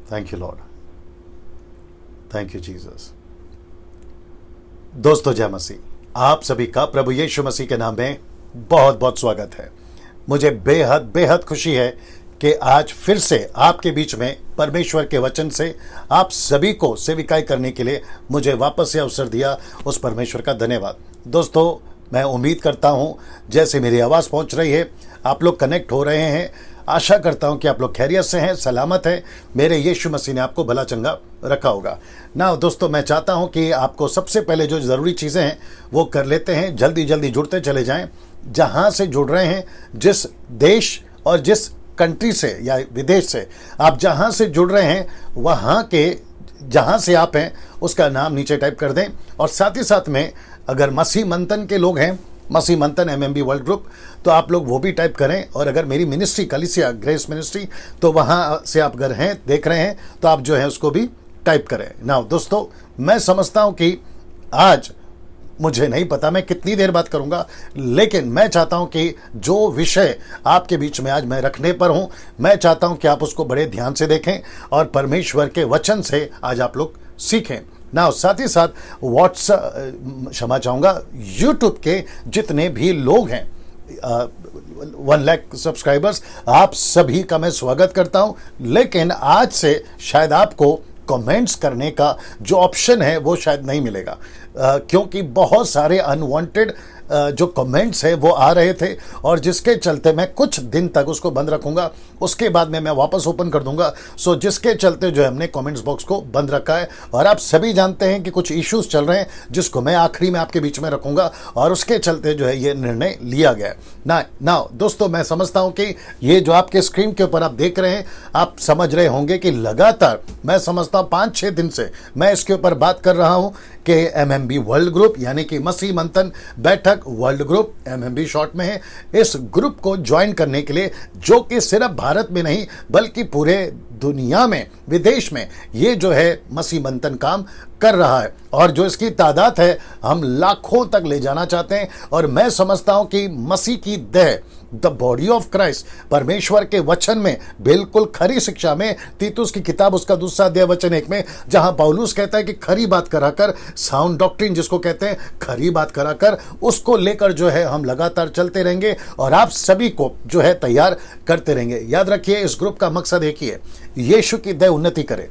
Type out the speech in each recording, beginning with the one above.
Thank you Lord, thank you Jesus. दोस्तों जय मसीह, आप सभी का प्रभु यीशु मसीह के नाम में बहुत बहुत स्वागत है। मुझे बेहद बेहद खुशी है कि आज फिर से आपके बीच में परमेश्वर के वचन से आप सभी को सेविकाई करने के लिए मुझे वापस से अवसर दिया, उस परमेश्वर का धन्यवाद। दोस्तों मैं उम्मीद करता हूं जैसे मेरी आवाज़ पहुंच रही है आप लोग कनेक्ट हो रहे हैं। आशा करता हूं कि आप लोग खैरियत से हैं, सलामत हैं। मेरे यीशु मसीह ने आपको भला चंगा रखा होगा ना। दोस्तों मैं चाहता हूं कि आपको सबसे पहले जो ज़रूरी चीज़ें हैं वो कर लेते हैं, जल्दी जल्दी जुड़ते चले जाएं। जहां से जुड़ रहे हैं, जिस देश और जिस कंट्री से या विदेश से आप जहां से जुड़ रहे हैं, वहां के जहां से आप हैं उसका नाम नीचे टाइप कर दें। और साथ ही साथ में अगर मसीह मंथन के लोग हैं, मसीह मंथन MMB वर्ल्ड ग्रुप, तो आप लोग वो भी टाइप करें। और अगर मेरी मिनिस्ट्री कलीसिया ग्रेस मिनिस्ट्री, तो वहाँ से आप अगर हैं देख रहे हैं तो आप जो है उसको भी टाइप करें ना। दोस्तों मैं समझता हूँ कि आज मुझे नहीं पता मैं कितनी देर बात करूंगा, लेकिन मैं चाहता हूं कि जो विषय आपके बीच में आज मैं रखने पर हूं, मैं चाहता हूं कि आप उसको बड़े ध्यान से देखें और परमेश्वर के वचन से आज आप लोग सीखें ना। साथ ही साथ क्षमा चाहूँगा, यूट्यूब के जितने भी लोग हैं 1 लाख सब्सक्राइबर्स, आप सभी का मैं स्वागत करता हूं। लेकिन आज से शायद आपको कमेंट्स करने का जो ऑप्शन है वो शायद नहीं मिलेगा, क्योंकि बहुत सारे अनवांटेड जो कमेंट्स है वो आ रहे थे, और जिसके चलते मैं कुछ दिन तक उसको बंद रखूंगा। उसके बाद में मैं वापस ओपन कर दूंगा। सो जिसके चलते जो है हमने कमेंट्स बॉक्स को बंद रखा है। और आप सभी जानते हैं कि कुछ इश्यूज चल रहे हैं जिसको मैं आखिरी में आपके बीच में रखूंगा, और उसके चलते जो है ये निर्णय लिया गया है ना। दोस्तों मैं समझता हूं कि ये जो आपके स्क्रीन के ऊपर आप देख रहे हैं, आप समझ रहे होंगे कि लगातार मैं समझता हूं 5-6 दिन से मैं इसके ऊपर बात कर रहा हूं कि MMB वर्ल्ड ग्रुप यानी कि मसीह मंथन बैठक वर्ल्ड ग्रुप, MMB शॉर्ट में है, इस ग्रुप को ज्वाइन करने के लिए, जो कि सिर्फ भारत में नहीं बल्कि पूरे दुनिया में, विदेश में ये जो है मसीह मंथन काम कर रहा है, और जो इसकी तादाद है हम लाखों तक ले जाना चाहते हैं। और मैं समझता हूं कि मसीह की देह, द बॉडी ऑफ क्राइस्ट, परमेश्वर के वचन में बिल्कुल खरी शिक्षा में, तीतुस की किताब उसका 2 अध्याय वचन 1 में, जहां पौलुस कहता है कि खरी बात कराकर, साउंड डॉक्ट्रिन जिसको कहते हैं, खरी बात कराकर उसको लेकर जो है हम लगातार चलते रहेंगे और आप सभी को जो है तैयार करते रहेंगे। याद रखिए इस ग्रुप का मकसद एक ही है, यीशु की देह उन्नति करे।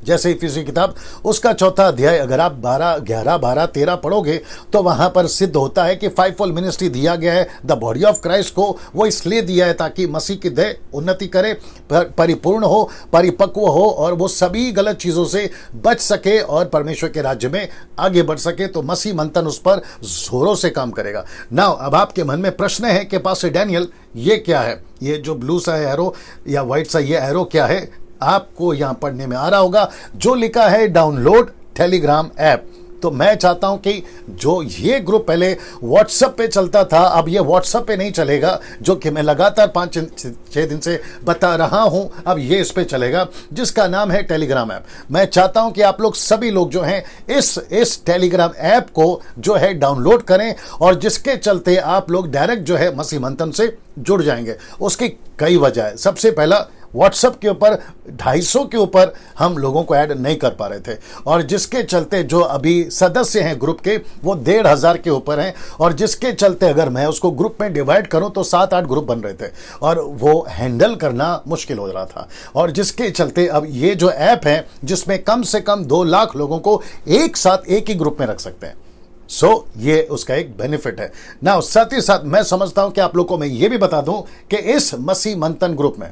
जैसे इफिसी किताब उसका 4 अध्याय अगर आप 11, 12, 13 पढ़ोगे तो वहां पर सिद्ध होता है कि 5-fold मिनिस्ट्री दिया गया है द बॉडी ऑफ क्राइस्ट को। वो इसलिए दिया है ताकि मसीह की देह उन्नति करे, परिपूर्ण हो, परिपक्व हो, और वो सभी गलत चीज़ों से बच सके और परमेश्वर के राज्य में आगे बढ़ सके। तो मसीह मंथन उस पर जोरों से काम करेगा ना। अब आपके मन में प्रश्न है कि पास्टर डैनियल ये क्या है, ये जो ब्लू सा एरो या व्हाइट सा ये एरो क्या है? आपको यहां पढ़ने में आ रहा होगा जो लिखा है डाउनलोड टेलीग्राम ऐप। तो मैं चाहता हूं कि जो ये ग्रुप पहले व्हाट्सएप पे चलता था, अब ये व्हाट्सएप पे नहीं चलेगा, जो कि मैं लगातार 5-6 दिन से बता रहा हूं। अब ये इस पे चलेगा जिसका नाम है टेलीग्राम ऐप। मैं चाहता हूं कि आप लोग सभी लोग जो हैं इस टेलीग्राम ऐप को जो है डाउनलोड करें, और जिसके चलते आप लोग डायरेक्ट जो है मसीह मंथन से जुड़ जाएंगे। उसकी कई वजह है। सबसे पहला, व्हाट्सएप के ऊपर 250 के ऊपर हम लोगों को ऐड नहीं कर पा रहे थे, और जिसके चलते जो अभी सदस्य हैं ग्रुप के वो 1,500 के ऊपर हैं, और जिसके चलते अगर मैं उसको ग्रुप में डिवाइड करूं तो 7-8 ग्रुप बन रहे थे, और वो हैंडल करना मुश्किल हो रहा था। और जिसके चलते अब ये जो ऐप है जिसमें कम से कम 2 लाख लोगों को एक साथ एक ही ग्रुप में रख सकते हैं। ये उसका एक बेनिफिट है ना। साथ ही साथ मैं समझता हूं कि आप लोगों को मैं ये भी बता दूं कि इस मसीह मंथन ग्रुप में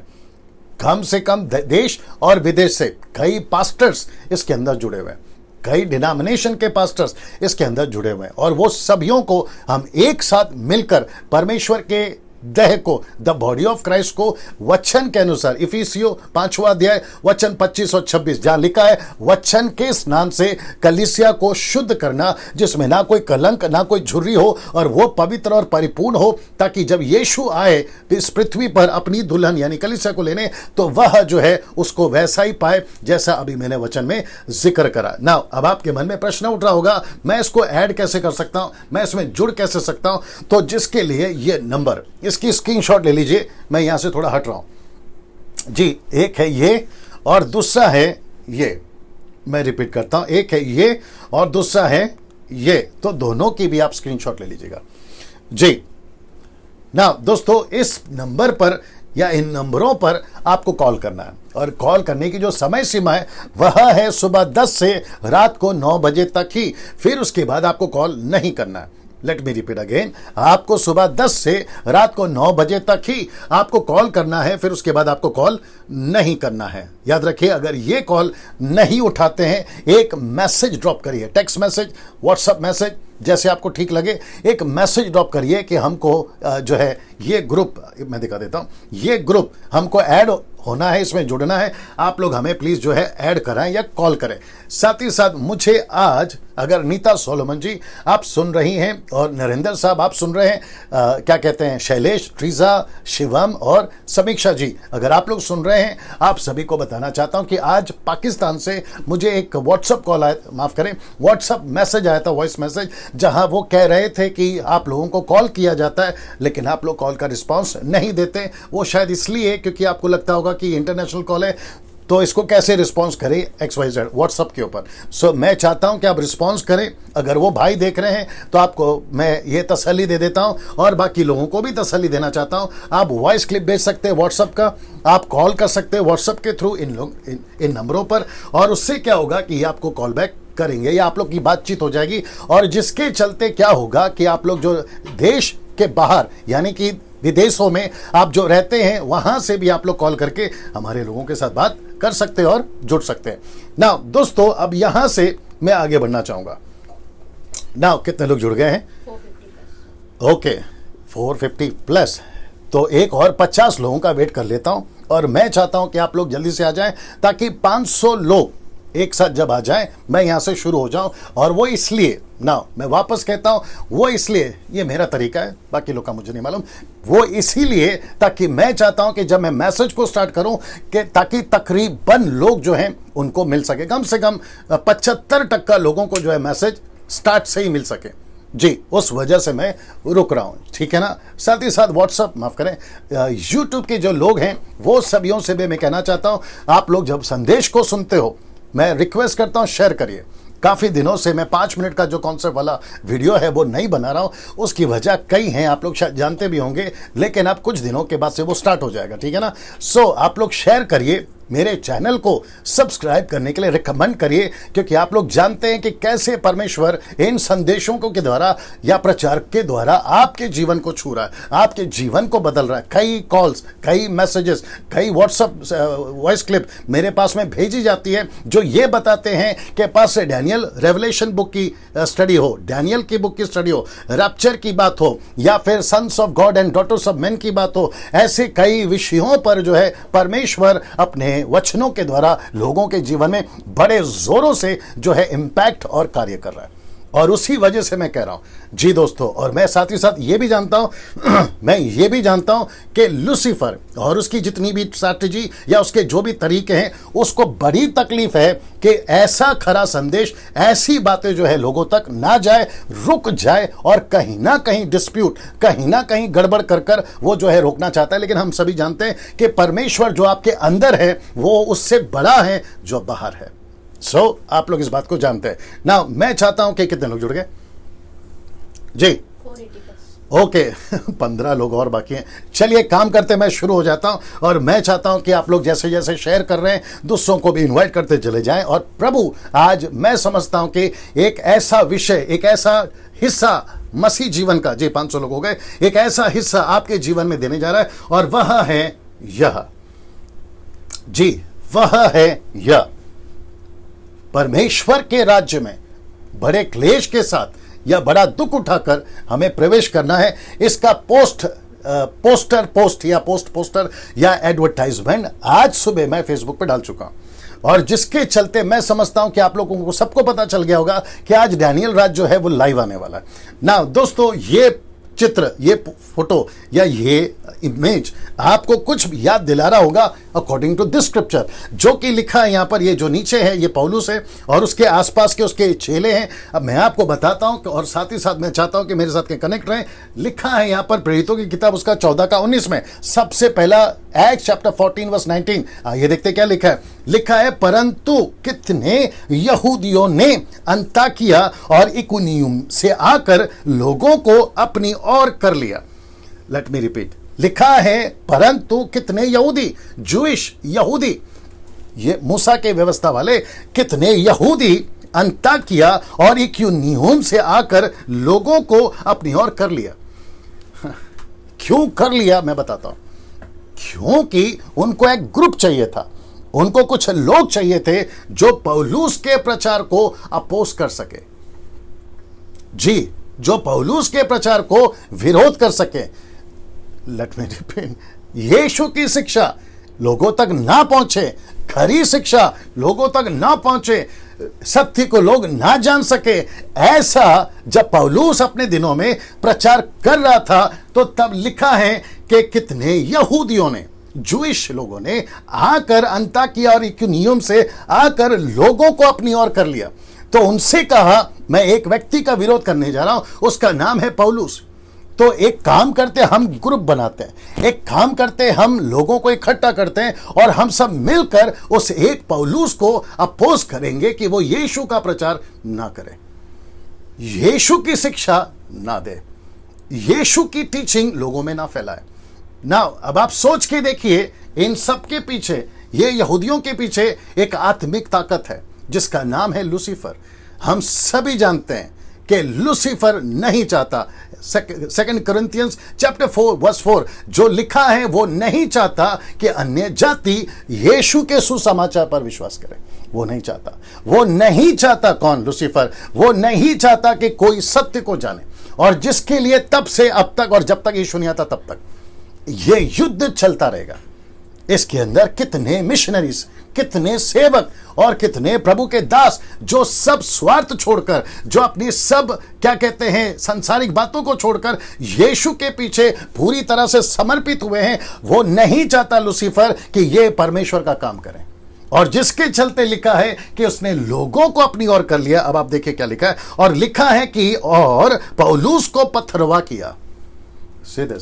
कम से कम देश और विदेश से कई पास्टर्स इसके अंदर जुड़े हुए हैं, कई डिनोमिनेशन के पास्टर्स इसके अंदर जुड़े हुए हैं, और वो सभियों को हम एक साथ मिलकर परमेश्वर के देह को, द बॉडी ऑफ क्राइस्ट को वचन के अनुसार, इफिसियो 5वां अध्याय वचन 25 और 26 जहां लिखा है वचन के स्नान से कलीसिया को शुद्ध करना, जिसमें ना कोई कलंक ना कोई झुर्री हो, और वो पवित्र और परिपूर्ण हो, ताकि जब यीशु आए इस पृथ्वी पर अपनी दुल्हन यानी कलीसिया को लेने, तो वह जो है उसको वैसा ही पाए जैसा अभी मैंने वचन में जिक्र करा ना। अब आपके मन में प्रश्न उठ रहा होगा, मैं इसको ऐड कैसे कर सकता हूं, मैं इसमें जुड़ कैसे सकता हूं? तो जिसके लिए ये नंबर, इसकी स्क्रीनशॉट ले लीजिए। मैं यहां से थोड़ा हट रहा हूं जी। एक है ये, और दूसरा है ये, मैं रिपीट करता हूं, एक है ये और दूसरा है ये, तो दोनों की भी आप स्क्रीनशॉट ले लीजिएगा जी। ना दोस्तों, इस नंबर पर या इन नंबरों पर आपको कॉल करना है और कॉल करने की जो समय सीमा है वह है सुबह 10 से रात को 9 बजे तक ही, फिर उसके बाद आपको कॉल नहीं करना है। लेट मी रिपीट अगेन, आपको सुबह 10 से रात को 9 बजे तक ही आपको कॉल करना है, फिर उसके बाद आपको कॉल नहीं करना है। याद रखिए, अगर ये कॉल नहीं उठाते हैं, एक मैसेज ड्रॉप करिए, टेक्स्ट मैसेज, व्हाट्सएप मैसेज, जैसे आपको ठीक लगे, एक मैसेज ड्रॉप करिए कि हमको जो है ये ग्रुप, मैं दिखा देता हूं, ये ग्रुप हमको ऐड होना है, इसमें जुड़ना है, आप लोग हमें प्लीज जो है ऐड कराएं या कॉल करें। साथ ही साथ मुझे आज, अगर नीता सोलोमन जी आप सुन रही हैं और नरेंद्र साहब आप सुन रहे हैं, क्या कहते हैं, शैलेश, ट्रीजा, शिवम और समीक्षा जी, अगर आप लोग सुन रहे हैं, आप सभी को बताना चाहता हूं कि आज पाकिस्तान से मुझे एक व्हाट्सएप कॉल आया, माफ करें, व्हाट्सएप मैसेज आया था, वॉइस मैसेज, जहां वो कह रहे थे कि आप लोगों को कॉल किया जाता है लेकिन आप लोग कॉल का रिस्पांस नहीं देते। वो शायद इसलिए क्योंकि आपको लगता होगा कि इंटरनेशनल कॉल है तो इसको कैसे रिस्पांस करें XYZ व्हाट्सएप के ऊपर। सो मैं चाहता हूं कि आप रिस्पांस करें। अगर वो भाई देख रहे हैं तो आपको मैं ये तसल्ली दे देता हूं और बाकी लोगों को भी तसल्ली देना चाहता हूं। आप वॉइस क्लिप भेज सकते हैं व्हाट्सएप का, आप कॉल कर सकते हैं व्हाट्सएप के थ्रू इन नंबरों पर, और उससे क्या होगा कि ये आपको कॉल बैक करेंगे या आप लोग की बातचीत हो जाएगी, और जिसके चलते क्या होगा कि आप लोग जो देश के बाहर यानी कि विदेशों में आप जो रहते हैं वहां से भी आप लोग कॉल करके हमारे लोगों के साथ बात कर सकते हैं और जुड़ सकते हैं। नाउ दोस्तों, अब यहां से मैं आगे बढ़ना चाहूंगा। नाउ कितने लोग जुड़ गए हैं? 450 ओके, 450 प्लस, तो एक और 50 लोगों का वेट कर लेता हूं और मैं चाहता हूं कि आप लोग जल्दी से आ जाएं ताकि 500 लोग एक साथ जब आ जाएं मैं यहां से शुरू हो जाऊं। और वो इसलिए, ना मैं वापस कहता हूं, वो इसलिए, ये मेरा तरीका है, बाकी लोग का मुझे नहीं मालूम, वो इसीलिए ताकि मैं चाहता हूं कि जब मैं मैसेज को स्टार्ट करूं कि ताकि तकरीबन लोग जो हैं उनको मिल सके, कम से कम 75% लोगों को जो है मैसेज स्टार्ट से ही मिल सके जी, उस वजह से मैं रुक रहा हूं, ठीक है ना। साथ ही साथ व्हाट्सएप, माफ करें, यूट्यूब के जो लोग हैं वो सभियों से भी मैं कहना चाहता हूं, आप लोग जब संदेश को सुनते हो, मैं रिक्वेस्ट करता हूं शेयर करिए। काफ़ी दिनों से मैं 5 मिनट का जो कॉन्सेप्ट वाला वीडियो है वो नहीं बना रहा हूं, उसकी वजह कई हैं, आप लोग शायद जानते भी होंगे, लेकिन अब कुछ दिनों के बाद से वो स्टार्ट हो जाएगा, ठीक है ना। सो आप लोग शेयर करिए, मेरे चैनल को सब्सक्राइब करने के लिए रिकमेंड करिए, क्योंकि आप लोग जानते हैं कि कैसे परमेश्वर इन संदेशों को के द्वारा या प्रचार के द्वारा आपके जीवन को छू रहा है, आपके जीवन को बदल रहा है। कई कॉल्स, कई मैसेजेस, कई व्हाट्सएप वॉइस क्लिप मेरे पास में भेजी जाती है जो ये बताते हैं कि पास से डैनियल रेवलेशन बुक की स्टडी हो, डैनियल की बुक की स्टडी हो, रैप्चर की बात हो, या फिर sons of God and daughters of man की बात हो, ऐसे कई विषयों पर जो है परमेश्वर अपने वचनों के द्वारा लोगों के जीवन में बड़े जोरों से जो है इंपैक्ट और कार्य कर रहा है। और उसी वजह से मैं कह रहा हूं जी दोस्तों, और मैं साथ ही साथ ये भी जानता हूं मैं ये भी जानता हूं कि लूसीफर और उसकी जितनी भी स्ट्रैटेजी या उसके जो भी तरीके हैं, उसको बड़ी तकलीफ है कि ऐसा खरा संदेश, ऐसी बातें जो है लोगों तक ना जाए, रुक जाए, और कहीं ना कहीं डिस्प्यूट, कहीं ना कहीं गड़बड़ कर वो जो है रोकना चाहता है। लेकिन हम सभी जानते हैं कि परमेश्वर जो आपके अंदर है वो उससे बड़ा है जो बाहर है। आप लोग इस बात को जानते हैं ना। मैं चाहता हूं कि कितने लोग जुड़ गए जी? 480 ओके 15 लोग और बाकी हैं। चलिए काम करते, मैं शुरू हो जाता हूं, और मैं चाहता हूं कि आप लोग जैसे जैसे शेयर कर रहे हैं दूसरों को भी इनवाइट करते चले जाएं। और प्रभु आज मैं समझता हूं कि एक ऐसा विषय, एक ऐसा हिस्सा मसीह जीवन का, जी 500 लोग हो गए, एक ऐसा हिस्सा आपके जीवन में देने जा रहा है, और वह है यह जी, वह है यह परमेश्वर के राज्य में बड़े क्लेश के साथ या बड़ा दुख उठाकर हमें प्रवेश करना है। इसका पोस्टर या एडवर्टाइजमेंट आज सुबह मैं फेसबुक पे डाल चुका हूं, और जिसके चलते मैं समझता हूं कि आप लोगों को सबको पता चल गया होगा कि आज डैनियल राज जो है वो लाइव आने वाला है ना। दोस्तों, ये चित्र, ये फोटो या ये इमेज आपको कुछ याद दिला रहा होगा अकॉर्डिंग टू दिस स्क्रिप्चर, जो कि लिखा है यहाँ पर। ये जो नीचे है ये पौलुस है और उसके आसपास के उसके चेले हैं। अब मैं आपको बताता हूं, और साथ ही साथ मैं चाहता हूं कि मेरे साथ के कनेक्ट रहें। लिखा है यहाँ पर प्रेरितों की किताब उसका 14 का 19 में, सबसे पहला एक्ट्स चैप्टर 14 वर्स 19, आइए देखते क्या लिखा है। लिखा है, परंतु कितने यहूदियों ने अंताकिया और इकुनियुम से आकर लोगों को अपनी ओर कर लिया। लेट मी रिपीट, लिखा है परंतु कितने यहूदी, जूइश यहूदी, ये मूसा के व्यवस्था वाले कितने यहूदी अंताकिया और इकुनियुम से आकर लोगों को अपनी ओर कर लिया। क्यों कर लिया मैं बताता हूं। क्योंकि उनको एक ग्रुप चाहिए था, उनको कुछ लोग चाहिए थे जो पौलुस के प्रचार को अपोज कर सके। जी, जो पौलुस के प्रचार को विरोध कर सके। लेट मी रिपीट, यीशु की शिक्षा लोगों तक ना पहुंचे, खरी शिक्षा लोगों तक ना पहुंचे, सत्य को लोग ना जान सके, ऐसा जब पौलुस अपने दिनों में प्रचार कर रहा था तो तब लिखा है कि कितने यहूदियों ने, जूइश लोगों ने आकर अंताकिया और इकुनियुम से आकर लोगों को अपनी ओर कर लिया। तो उनसे कहा, मैं एक व्यक्ति का विरोध करने जा रहा हूं, उसका नाम है पौलुस। तो एक काम करते, हम ग्रुप बनाते हैं, एक काम करते, हम लोगों को इकट्ठा करते हैं और हम सब मिलकर उस एक पौलुस को अपोज करेंगे कि वो यीशु का प्रचार ना करे, यीशु की शिक्षा ना दे, यीशु की टीचिंग लोगों में ना फैलाए। ना, अब आप सोच के देखिए, इन सब के पीछे, ये यहूदियों के पीछे एक आत्मिक ताकत है जिसका नाम है लूसीफर। हम सभी जानते हैं कि लूसीफर नहीं चाहता, सेकंड कोरिंथियंस चैप्टर 4 वर्स 4 जो लिखा है, वो नहीं चाहता कि अन्य जाति यीशु के सुसमाचार पर विश्वास करें। वो नहीं चाहता, वो नहीं चाहता। कौन? लूसीफर। वो नहीं चाहता कि कोई सत्य को जाने, और जिसके लिए तब से अब तक और जब तक यीशु नहीं आता तब तक ये युद्ध चलता रहेगा। इसके अंदर कितने मिशनरीज, कितने सेवक और कितने प्रभु के दास जो सब स्वार्थ छोड़कर, जो अपनी सब क्या कहते हैं सांसारिक बातों को छोड़कर यीशु के पीछे पूरी तरह से समर्पित हुए हैं। वो नहीं चाहता लूसीफर कि ये परमेश्वर का काम करें, और जिसके चलते लिखा है कि उसने लोगों को अपनी ओर कर लिया। अब आप देखिए क्या लिखा है, और लिखा है कि और पौलुस को पथरवा किया। सीधे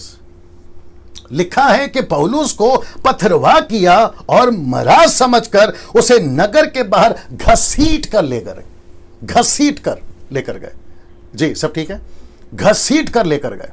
लिखा है कि पौलुस को पथरवा किया और मरा समझकर उसे नगर के बाहर घसीट कर लेकर गए। जी, सब ठीक है, घसीट कर लेकर गए।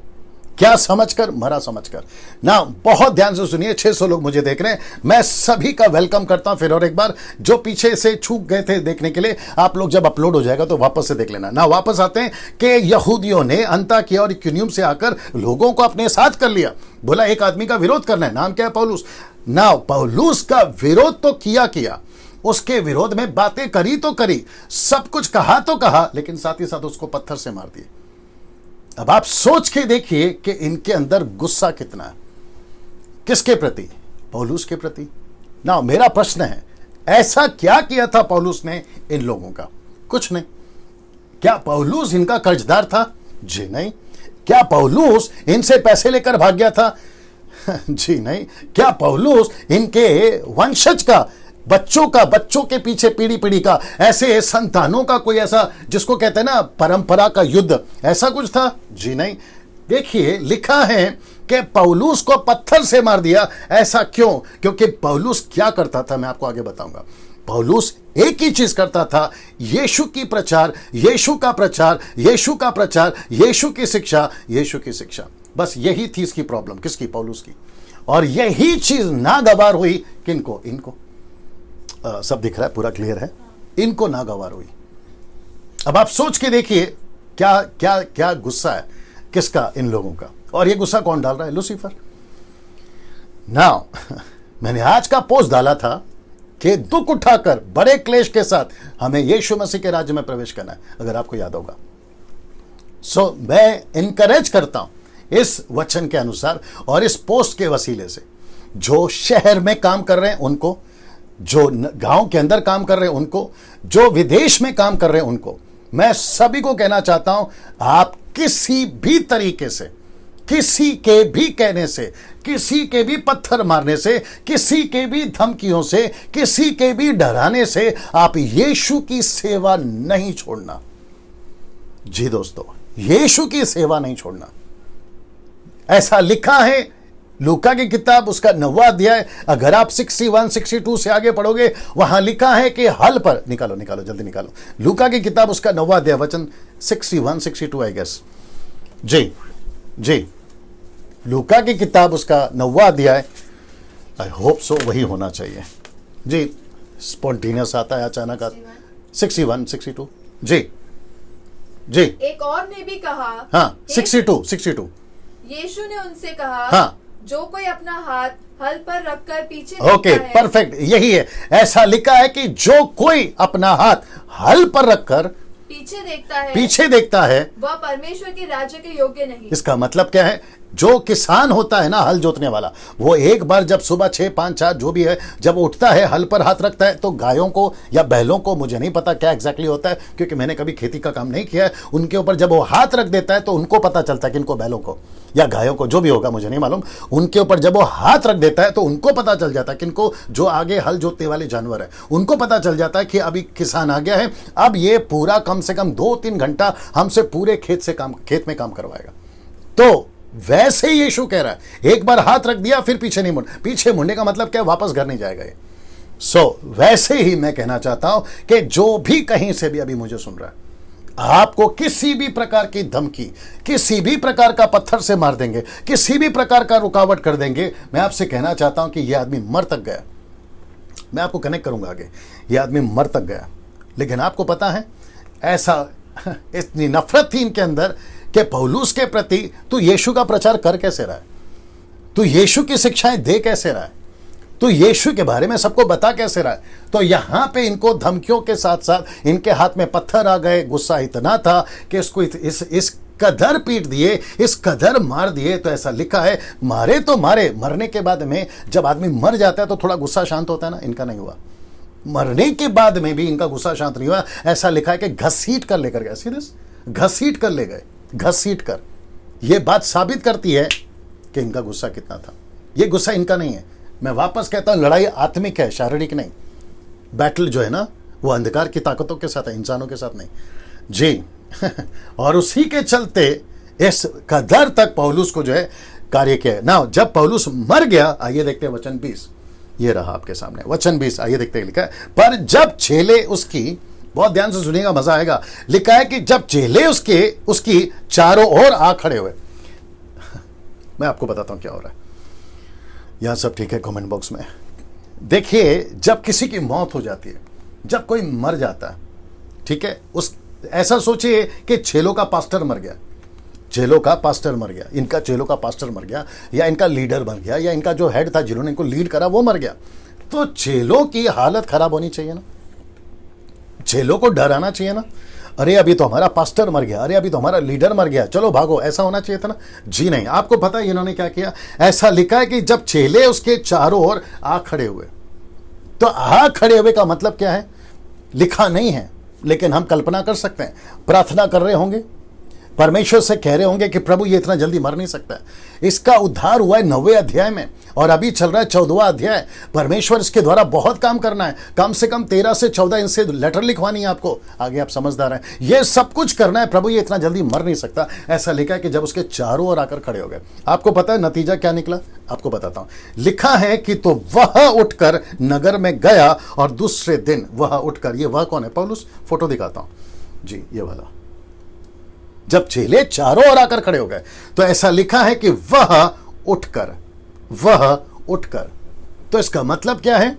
क्या समझकर? मरा समझकर ना। बहुत ध्यान से सुनिए, 600 लोग मुझे देख रहे हैं, मैं सभी का वेलकम करता हूं। फिर और एक बार, जो पीछे से चूक गए थे देखने के लिए, आप लोग जब अपलोड हो जाएगा तो वापस से देख लेना ना। वापस आते हैं कि यहूदियों ने अंताकिया और इकुनियुम से आकर लोगों को अपने साथ कर लिया। बोला एक आदमी का विरोध करना है, नाम क्या है? पौलुस। ना, पौलुस का विरोध तो किया, उसके विरोध में बातें करी तो करी, सब कुछ कहा तो कहा, लेकिन साथ ही साथ उसको पत्थर से मार दिए। अब आप सोच के देखिए कि इनके अंदर गुस्सा कितना है। किसके प्रति? पौलुस के प्रति। ना, मेरा प्रश्न है, ऐसा क्या किया था पौलुस ने इन लोगों का? कुछ नहीं। क्या पौलुस इनका कर्जदार था? जी नहीं। क्या पौलुस इनसे पैसे लेकर भाग गया था? जी नहीं। क्या पौलुस इनके वंशज का, बच्चों के पीछे पीढ़ी पीढ़ी का, ऐसे संतानों का कोई ऐसा जिसको कहते हैं ना परंपरा का युद्ध, ऐसा कुछ था? जी नहीं। देखिए लिखा है कि पौलुस को पत्थर से मार दिया। ऐसा क्यों? क्योंकि पौलुस क्या करता था, मैं आपको आगे बताऊंगा। पौलुस एक ही चीज करता था, यीशु की प्रचार, यीशु का प्रचार, यीशु का प्रचार, यीशु की शिक्षा, यीशु की शिक्षा। बस यही थी इसकी प्रॉब्लम। किसकी? पौलुस की। और यही चीज नागवार हुई किनको? इनको। सब दिख रहा है, पूरा क्लियर है। इनको नागवार हुई। अब आप सोच के देखिए क्या क्या क्या गुस्सा है किसका? इन लोगों का। और ये गुस्सा कौन डाल रहा है? लूसीफर। नाउ मैंने आज का पोस्ट डाला था कि दुख उठाकर बड़े क्लेश के साथ हमें यीशु मसीह के राज्य में प्रवेश करना है, अगर आपको याद होगा। सो मैं इनकरेज करता हूं इस वचन के अनुसार और इस पोस्ट के वसीले से, जो शहर में काम कर रहे हैं उनको, जो गांव के अंदर काम कर रहे हैं उनको, जो विदेश में काम कर रहे हैं उनको, मैं सभी को कहना चाहता हूं, आप किसी भी तरीके से, किसी के भी कहने से, किसी के भी पत्थर मारने से, किसी के भी धमकियों से, किसी के भी डराने से आप यीशु की सेवा नहीं छोड़ना। जी दोस्तों, यीशु की सेवा नहीं छोड़ना। ऐसा लिखा है लूका की किताब उसका 9वां अध्याय, अगर आप 61, 62 से आगे पढ़ोगे, वहां लिखा है कि हल पर, निकालो निकालो जल्दी निकालो, लूका की किताब उसका 9वां अध्याय वचन 61, 62 आई गेस। जी जी, लूका की किताब उसका 9वां अध्याय, आई होप सो वही होना चाहिए जी। स्पॉन्टेनियस आता है अचानक। 61, 62 जी जी। एक और ने भी कहा, हाँ 62। यीशु ने उनसे कहा, हाँ, जो कोई अपना हाथ हल पर रखकर पीछे ओके देखता है, परफेक्ट, यही है। ऐसा लिखा है कि जो कोई अपना हाथ हल पर रखकर पीछे देखता है वह परमेश्वर के राज्य के योग्य नहीं। इसका मतलब क्या है? जो किसान होता है ना, हल जोतने वाला, वो एक बार जब सुबह 6, 5, 4 जो भी है, जब उठता है, हल पर हाथ रखता है, तो गायों को या बैलों को, मुझे नहीं पता क्या एग्जैक्टली होता है क्योंकि मैंने कभी खेती का काम नहीं किया है, उनके ऊपर जब वो हाथ रख देता है तो उनको पता चलता है कि इनको, बैलों को या गायों को, जो भी होगा मुझे नहीं मालूम, उनके ऊपर जब वो हाथ रख देता है तो उनको पता चल जाता है कि इनको, जो आगे हल जोतने वाले जानवर है, उनको पता चल जाता है कि अभी किसान आ गया है, अब ये पूरा कम से कम 2-3 घंटा हमसे पूरे खेत में काम करवाएगा। तो वैसे ही यीशु कह रहा है, एक बार हाथ रख दिया फिर पीछे नहीं मुड़, पीछे मुड़ने का मतलब क्या? वापस घर नहीं जाएगा ये। वैसे ही मैं कहना चाहता हूं कि जो भी कहीं से भी अभी मुझे सुन रहा है, आपको किसी भी प्रकार की धमकी, किसी भी प्रकार का पत्थर से मार देंगे, किसी भी प्रकार का रुकावट कर देंगे, मैं आपसे कहना चाहता हूं कि यह आदमी मर तक गया। मैं आपको कनेक्ट करूंगा आगे, यह आदमी मर तक गया। लेकिन आपको पता है, ऐसा इतनी नफरत थी इनके अंदर कि पौलुस के प्रति तू यीशु का प्रचार कर कैसे रहा है, तू यीशु की शिक्षाएं दे कैसे रहा है, तू यीशु के बारे में सबको बता कैसे रहा है। तो यहां पे इनको धमकियों के साथ साथ इनके हाथ में पत्थर आ गए। गुस्सा इतना था कि इसको इस कदर पीट दिए, इस कदर मार दिए। तो ऐसा लिखा है, मारे तो मारे, मरने के बाद में जब आदमी मर जाता है तो थोड़ा गुस्सा शांत होता है ना, इनका नहीं हुआ। मरने के बाद में भी इनका गुस्सा शांत नहीं हुआ। ऐसा लिखा है कि घसीट कर लेकर गए, सीरियस घसीट कर ले गए, घसीट कर। यह बात साबित करती है कि इनका गुस्सा कितना था। यह गुस्सा इनका नहीं है। मैं वापस कहता हूं, लड़ाई आत्मिक है, शारीरिक नहीं। बैटल जो है ना, वो अंधकार की ताकतों के साथ है, इंसानों के साथ नहीं जी। और उसी के चलते इस कदर तक पौलुस को जो है कार्य किया ना। जब पौलुस मर गया, आइए देखते हैं वचन 20, ये रहा आपके सामने वचन 20, आइए देखते हैं। लिखा है, पर जब चेले उसकी, बहुत ध्यान से सुनिएगा, मजा आएगा। लिखा है कि जब चेले उसकी चारों ओर आ खड़े हुए। मैं आपको बताता हूं क्या हो रहा है। यहां सब ठीक है, कमेंट बॉक्स में देखिए। जब किसी की मौत हो जाती है, जब कोई मर जाता है, ठीक है, ऐसा सोचिए कि चेलों का पास्टर मर गया, चेलों का पास्टर मर गया, इनका चेलों का पास्टर मर गया, या इनका लीडर मर गया, या इनका जो हेड था जिन्होंने इनको लीड करा वो मर गया। तो चेलों की हालत खराब होनी चाहिए ना, चेलों को डर आना चाहिए ना। अरे अभी तो हमारा पास्टर मर गया, अरे अभी तो हमारा लीडर मर गया, चलो भागो, ऐसा होना चाहिए था ना। जी नहीं। आपको पता है इन्होंने क्या किया? ऐसा लिखा है कि जब चेले उसके चारों ओर आ खड़े हुए। तो आ खड़े हुए का मतलब क्या है? लिखा नहीं है, लेकिन हम कल्पना कर सकते हैं। प्रार्थना कर रहे होंगे, परमेश्वर से कह रहे होंगे कि प्रभु ये इतना जल्दी मर नहीं सकता। इसका उद्धार हुआ है 9वें अध्याय में और अभी चल रहा है 14वां अध्याय। परमेश्वर इसके द्वारा बहुत काम करना है, कम से कम 13 से 14 इनसे लेटर लिखवानी है आपको। आगे आप समझदार हैं, ये सब कुछ करना है। प्रभु ये इतना जल्दी मर नहीं सकता। ऐसा लिखा है कि जब उसके चारों ओर आकर खड़े हो गए। आपको पता है नतीजा क्या निकला? आपको बताता हूं। लिखा है कि तो वह उठकर नगर में गया और दूसरे दिन वह उठकर, ये वह कौन है? पौलुस। फोटो दिखाता हूं जी, ये वाला। जब चेले चारों ओर आकर खड़े हो गए तो ऐसा लिखा है कि वह उठकर। तो इसका मतलब क्या है?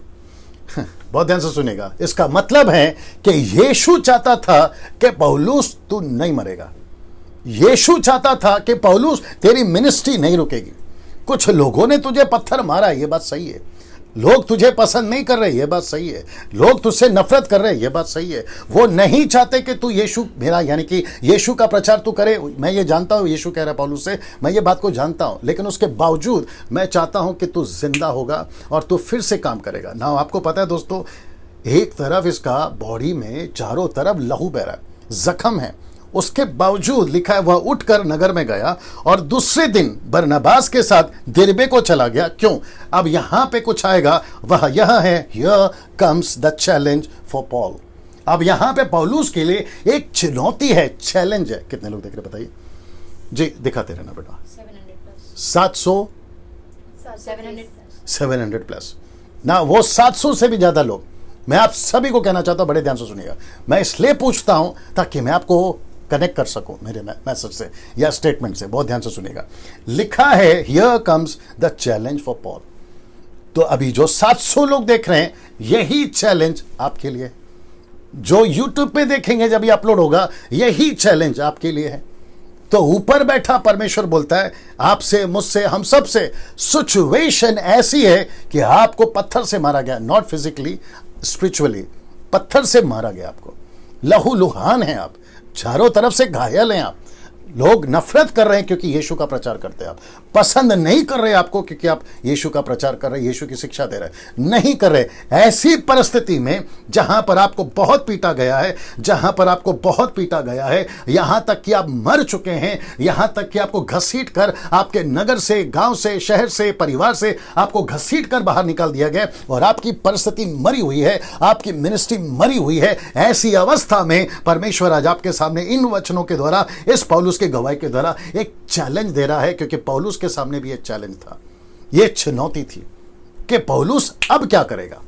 बहुत ध्यान से सुनेगा। इसका मतलब है कि यीशु चाहता था कि पौलुस तू नहीं मरेगा। यीशु चाहता था कि पौलुस तेरी मिनिस्ट्री नहीं रुकेगी। कुछ लोगों ने तुझे पत्थर मारा, ये बात सही है। लोग तुझे पसंद नहीं कर रहे, ये बात सही है। लोग तुझसे नफरत कर रहे, ये बात सही है। वो नहीं चाहते कि तू यीशु मेरा, यानी कि यीशु का प्रचार तू करे। मैं ये जानता हूं, यीशु कह रहा है पौलुस से, मैं ये बात को जानता हूं, लेकिन उसके बावजूद मैं चाहता हूं कि तू जिंदा होगा और तू फिर से काम करेगा ना। आपको पता है दोस्तों, एक तरफ इसका बॉडी में चारों तरफ लहू बह रहा है, जख्म है। उसके बावजूद लिखा है वह उठकर नगर में गया और दूसरे दिन बरनबास के साथ दिरबे को चला गया। क्यों? अब यहां पे कुछ आएगा, वह यह है, here comes the challenge for Paul. अब यहां पे पौलुस के लिए एक चुनौती है, चैलेंज है। कितने लोग देख रहे बताइए जी? दिखाते रहना बेटा। 700 700 प्लस ना, वो 700 से भी ज्यादा लोग। मैं आप सभी को कहना चाहता हूं, बड़े ध्यान से सुनिएगा। मैं इसलिए पूछता हूं ताकि मैं आपको कनेक्ट कर सकूं मेरे मैसेज से या स्टेटमेंट से। बहुत ध्यान से सुनिएगा। लिखा है here comes the challenge for Paul. तो अभी जो 700 लोग देख रहे हैं, यही चैलेंज आपके लिए। जो YouTube पे देखेंगे जब ये अपलोड होगा, यही चैलेंज आपके लिए है। तो ऊपर बैठा परमेश्वर बोलता है आपसे, मुझसे, हम सब से, सिचुएशन ऐसी है कि आपको पत्थर से मारा गया, नॉट फिजिकली, स्पिरिचुअली। पत्थर से मारा गया आपको, लहू लुहान है आप, चारों तरफ से घायल हैं आप। लोग नफरत कर रहे हैं क्योंकि यीशु का प्रचार करते हैं आप। पसंद नहीं कर रहे आपको क्योंकि आप यीशु का प्रचार कर रहे हैं, यीशु की शिक्षा दे रहे हैं, नहीं कर रहे। ऐसी परिस्थिति में जहां पर आपको बहुत पीटा गया है, जहां पर आपको बहुत पीटा गया है, यहां तक कि आप मर चुके हैं, यहां तक कि आपको घसीट कर आपके नगर से, गांव से, शहर से, परिवार से आपको घसीट कर बाहर निकाल दिया गया और आपकी परिस्थिति मरी हुई है, आपकी मिनिस्ट्री मरी हुई है। ऐसी अवस्था में परमेश्वर आज आपके सामने इन वचनों के द्वारा, इस पौलुस के गवाही के द्वारा एक चैलेंज दे रहा है। क्योंकि पौलुस के सामने भी एक चैलेंज था, ये चुनौती थी कि पौलुस अब क्या करेगा।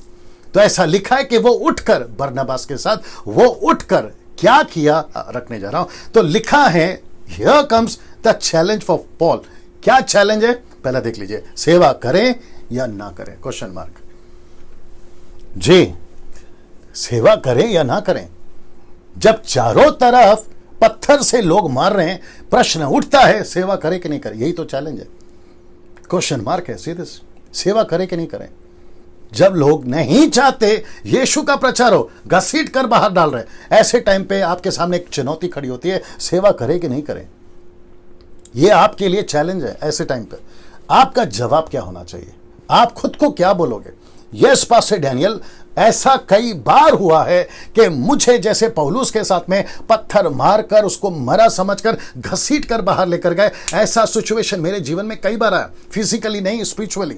तो ऐसा लिखा है कि वो उठकर, बरनबास के साथ वो उठकर क्या किया, रखने जा रहा हूं। तो लिखा है here comes the challenge for Paul. क्या चैलेंज है पहला देख लीजिए। सेवा करें या ना करें, क्वेश्चन मार्क। जी, सेवा करें या ना करें। जब चारों तरफ पत्थर से लोग मार रहे हैं, प्रश्न उठता है सेवा करे कि नहीं करे। यही तो चैलेंज है, क्वेश्चन मार्क है सीधे। सेवा करे कि नहीं करें। जब लोग नहीं चाहते यीशु का प्रचार हो, घसीट कर बाहर डाल रहे, ऐसे टाइम पे आपके सामने एक चुनौती खड़ी होती है, सेवा करे कि नहीं करें। यह आपके लिए चैलेंज है। ऐसे टाइम पे आपका जवाब क्या होना चाहिए, आप खुद को क्या बोलोगे। यस पास्टर डैनियल, ऐसा कई बार हुआ है कि मुझे जैसे पौलुस के साथ में पत्थर मारकर, उसको मरा समझकर घसीट कर बाहर लेकर गए, ऐसा सिचुएशन मेरे जीवन में कई बार आया। फिजिकली नहीं, स्पिरिचुअली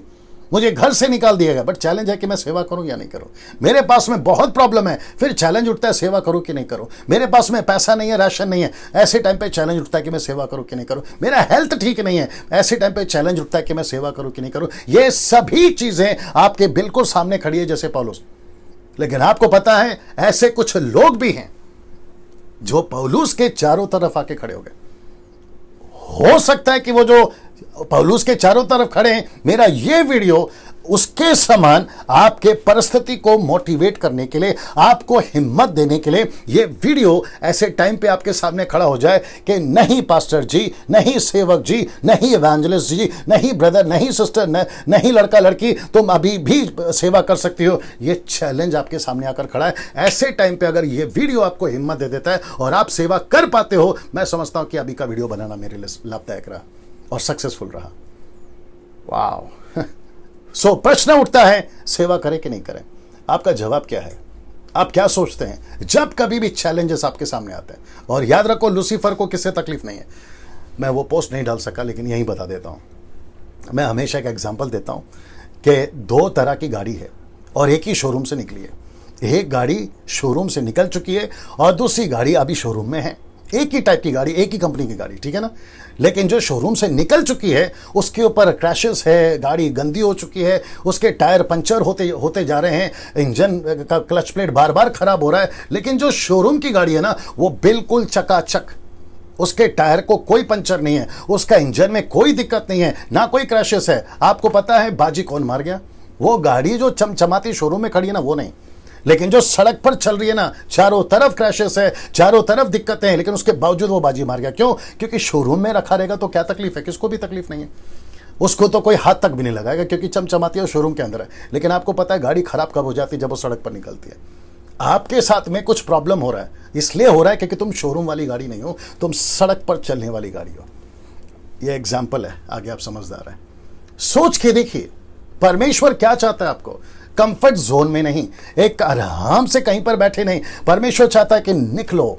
मुझे घर से निकाल दिया गया। बट चैलेंज है कि मैं सेवा करूं या नहीं करूं। मेरे पास में बहुत प्रॉब्लम है, फिर चैलेंज उठता है सेवा करूं कि नहीं करूं। मेरे पास में पैसा नहीं है, राशन नहीं है, ऐसे टाइम पे चैलेंज उठता है कि मैं सेवा करूं कि नहीं करूं। मेरा हेल्थ ठीक नहीं है, ऐसे टाइम पे चैलेंज उठता है कि मैं सेवा करूं कि नहीं करूं। ये सभी चीजें आपके बिल्कुल सामने खड़ी है जैसे पौलुस। लेकिन आपको पता है ऐसे कुछ लोग भी हैं जो पौलुस के चारों तरफ आके खड़े हो गए। हो सकता है कि वो जो पौलुस के चारों तरफ खड़े हैं, मेरा ये वीडियो उसके समान आपके परिस्थिति को मोटिवेट करने के लिए, आपको हिम्मत देने के लिए ये वीडियो ऐसे टाइम पे आपके सामने खड़ा हो जाए कि नहीं पास्टर जी, नहीं सेवक जी, नहीं इवेंजलिस्ट जी, नहीं ब्रदर, नहीं सिस्टर, नहीं लड़का लड़की, तुम अभी भी सेवा कर सकती हो। ये चैलेंज आपके सामने आकर खड़ा है। ऐसे टाइम पे अगर ये वीडियो आपको हिम्मत दे देता है और आप सेवा कर पाते हो, मैं समझता हूं कि अभी का वीडियो बनाना मेरे लिए लाभदायक रहा और सक्सेसफुल रहा। वाह। सो प्रश्न उठता है सेवा करें कि नहीं करें। आपका जवाब क्या है, आप क्या सोचते हैं जब कभी भी चैलेंजेस आपके सामने आते हैं। और याद रखो, लूसीफर को किससे तकलीफ नहीं है। मैं वो पोस्ट नहीं डाल सका, लेकिन यही बता देता हूं। मैं हमेशा एक एग्जांपल देता हूं कि दो तरह की गाड़ी है और एक ही शोरूम से निकली है। एक गाड़ी शोरूम से निकल चुकी है और दूसरी गाड़ी अभी शोरूम में है। एक ही टाइप की गाड़ी, एक ही कंपनी की गाड़ी, ठीक है ना। लेकिन जो शोरूम से निकल चुकी है उसके ऊपर क्रैशेस है, गाड़ी गंदी हो चुकी है, उसके टायर पंचर होते जा रहे हैं, इंजन का क्लच प्लेट बार बार खराब हो रहा है। लेकिन जो शोरूम की गाड़ी है ना, वो बिल्कुल चकाचक, उसके टायर को कोई पंचर नहीं है, उसका इंजन में कोई दिक्कत नहीं है, ना कोई क्रैशेस है। आपको पता है बाजी कौन मार गया? वो गाड़ी जो चमचमाती शोरूम में खड़ी है ना, वो नहीं। लेकिन जो सड़क पर चल रही है ना, चारों तरफ क्रैशेस है, चारों तरफ दिक्कतें हैं, लेकिन उसके बावजूद वो बाजी मार गया। क्यों? क्योंकि शोरूम में रखा रहेगा तो क्या तकलीफ है, किसको भी तकलीफ नहीं है, उसको तो कोई हाथ तक भी नहीं लगाएगा क्योंकि चमचमाती है, शोरूम के अंदर है। लेकिन आपको पता है गाड़ी खराब कब हो जाती है? जब वो सड़क पर निकलती है। आपके साथ में कुछ प्रॉब्लम हो रहा है, इसलिए हो रहा है क्योंकि तुम शोरूम वाली गाड़ी नहीं हो, तुम सड़क पर चलने वाली गाड़ी हो। ये एग्जाम्पल है, आगे आप समझदार हैं। सोच के देखिए परमेश्वर क्या चाहता है आपको। कंफर्ट जोन में नहीं, एक आराम से कहीं पर बैठे नहीं। परमेश्वर चाहता है कि निकलो,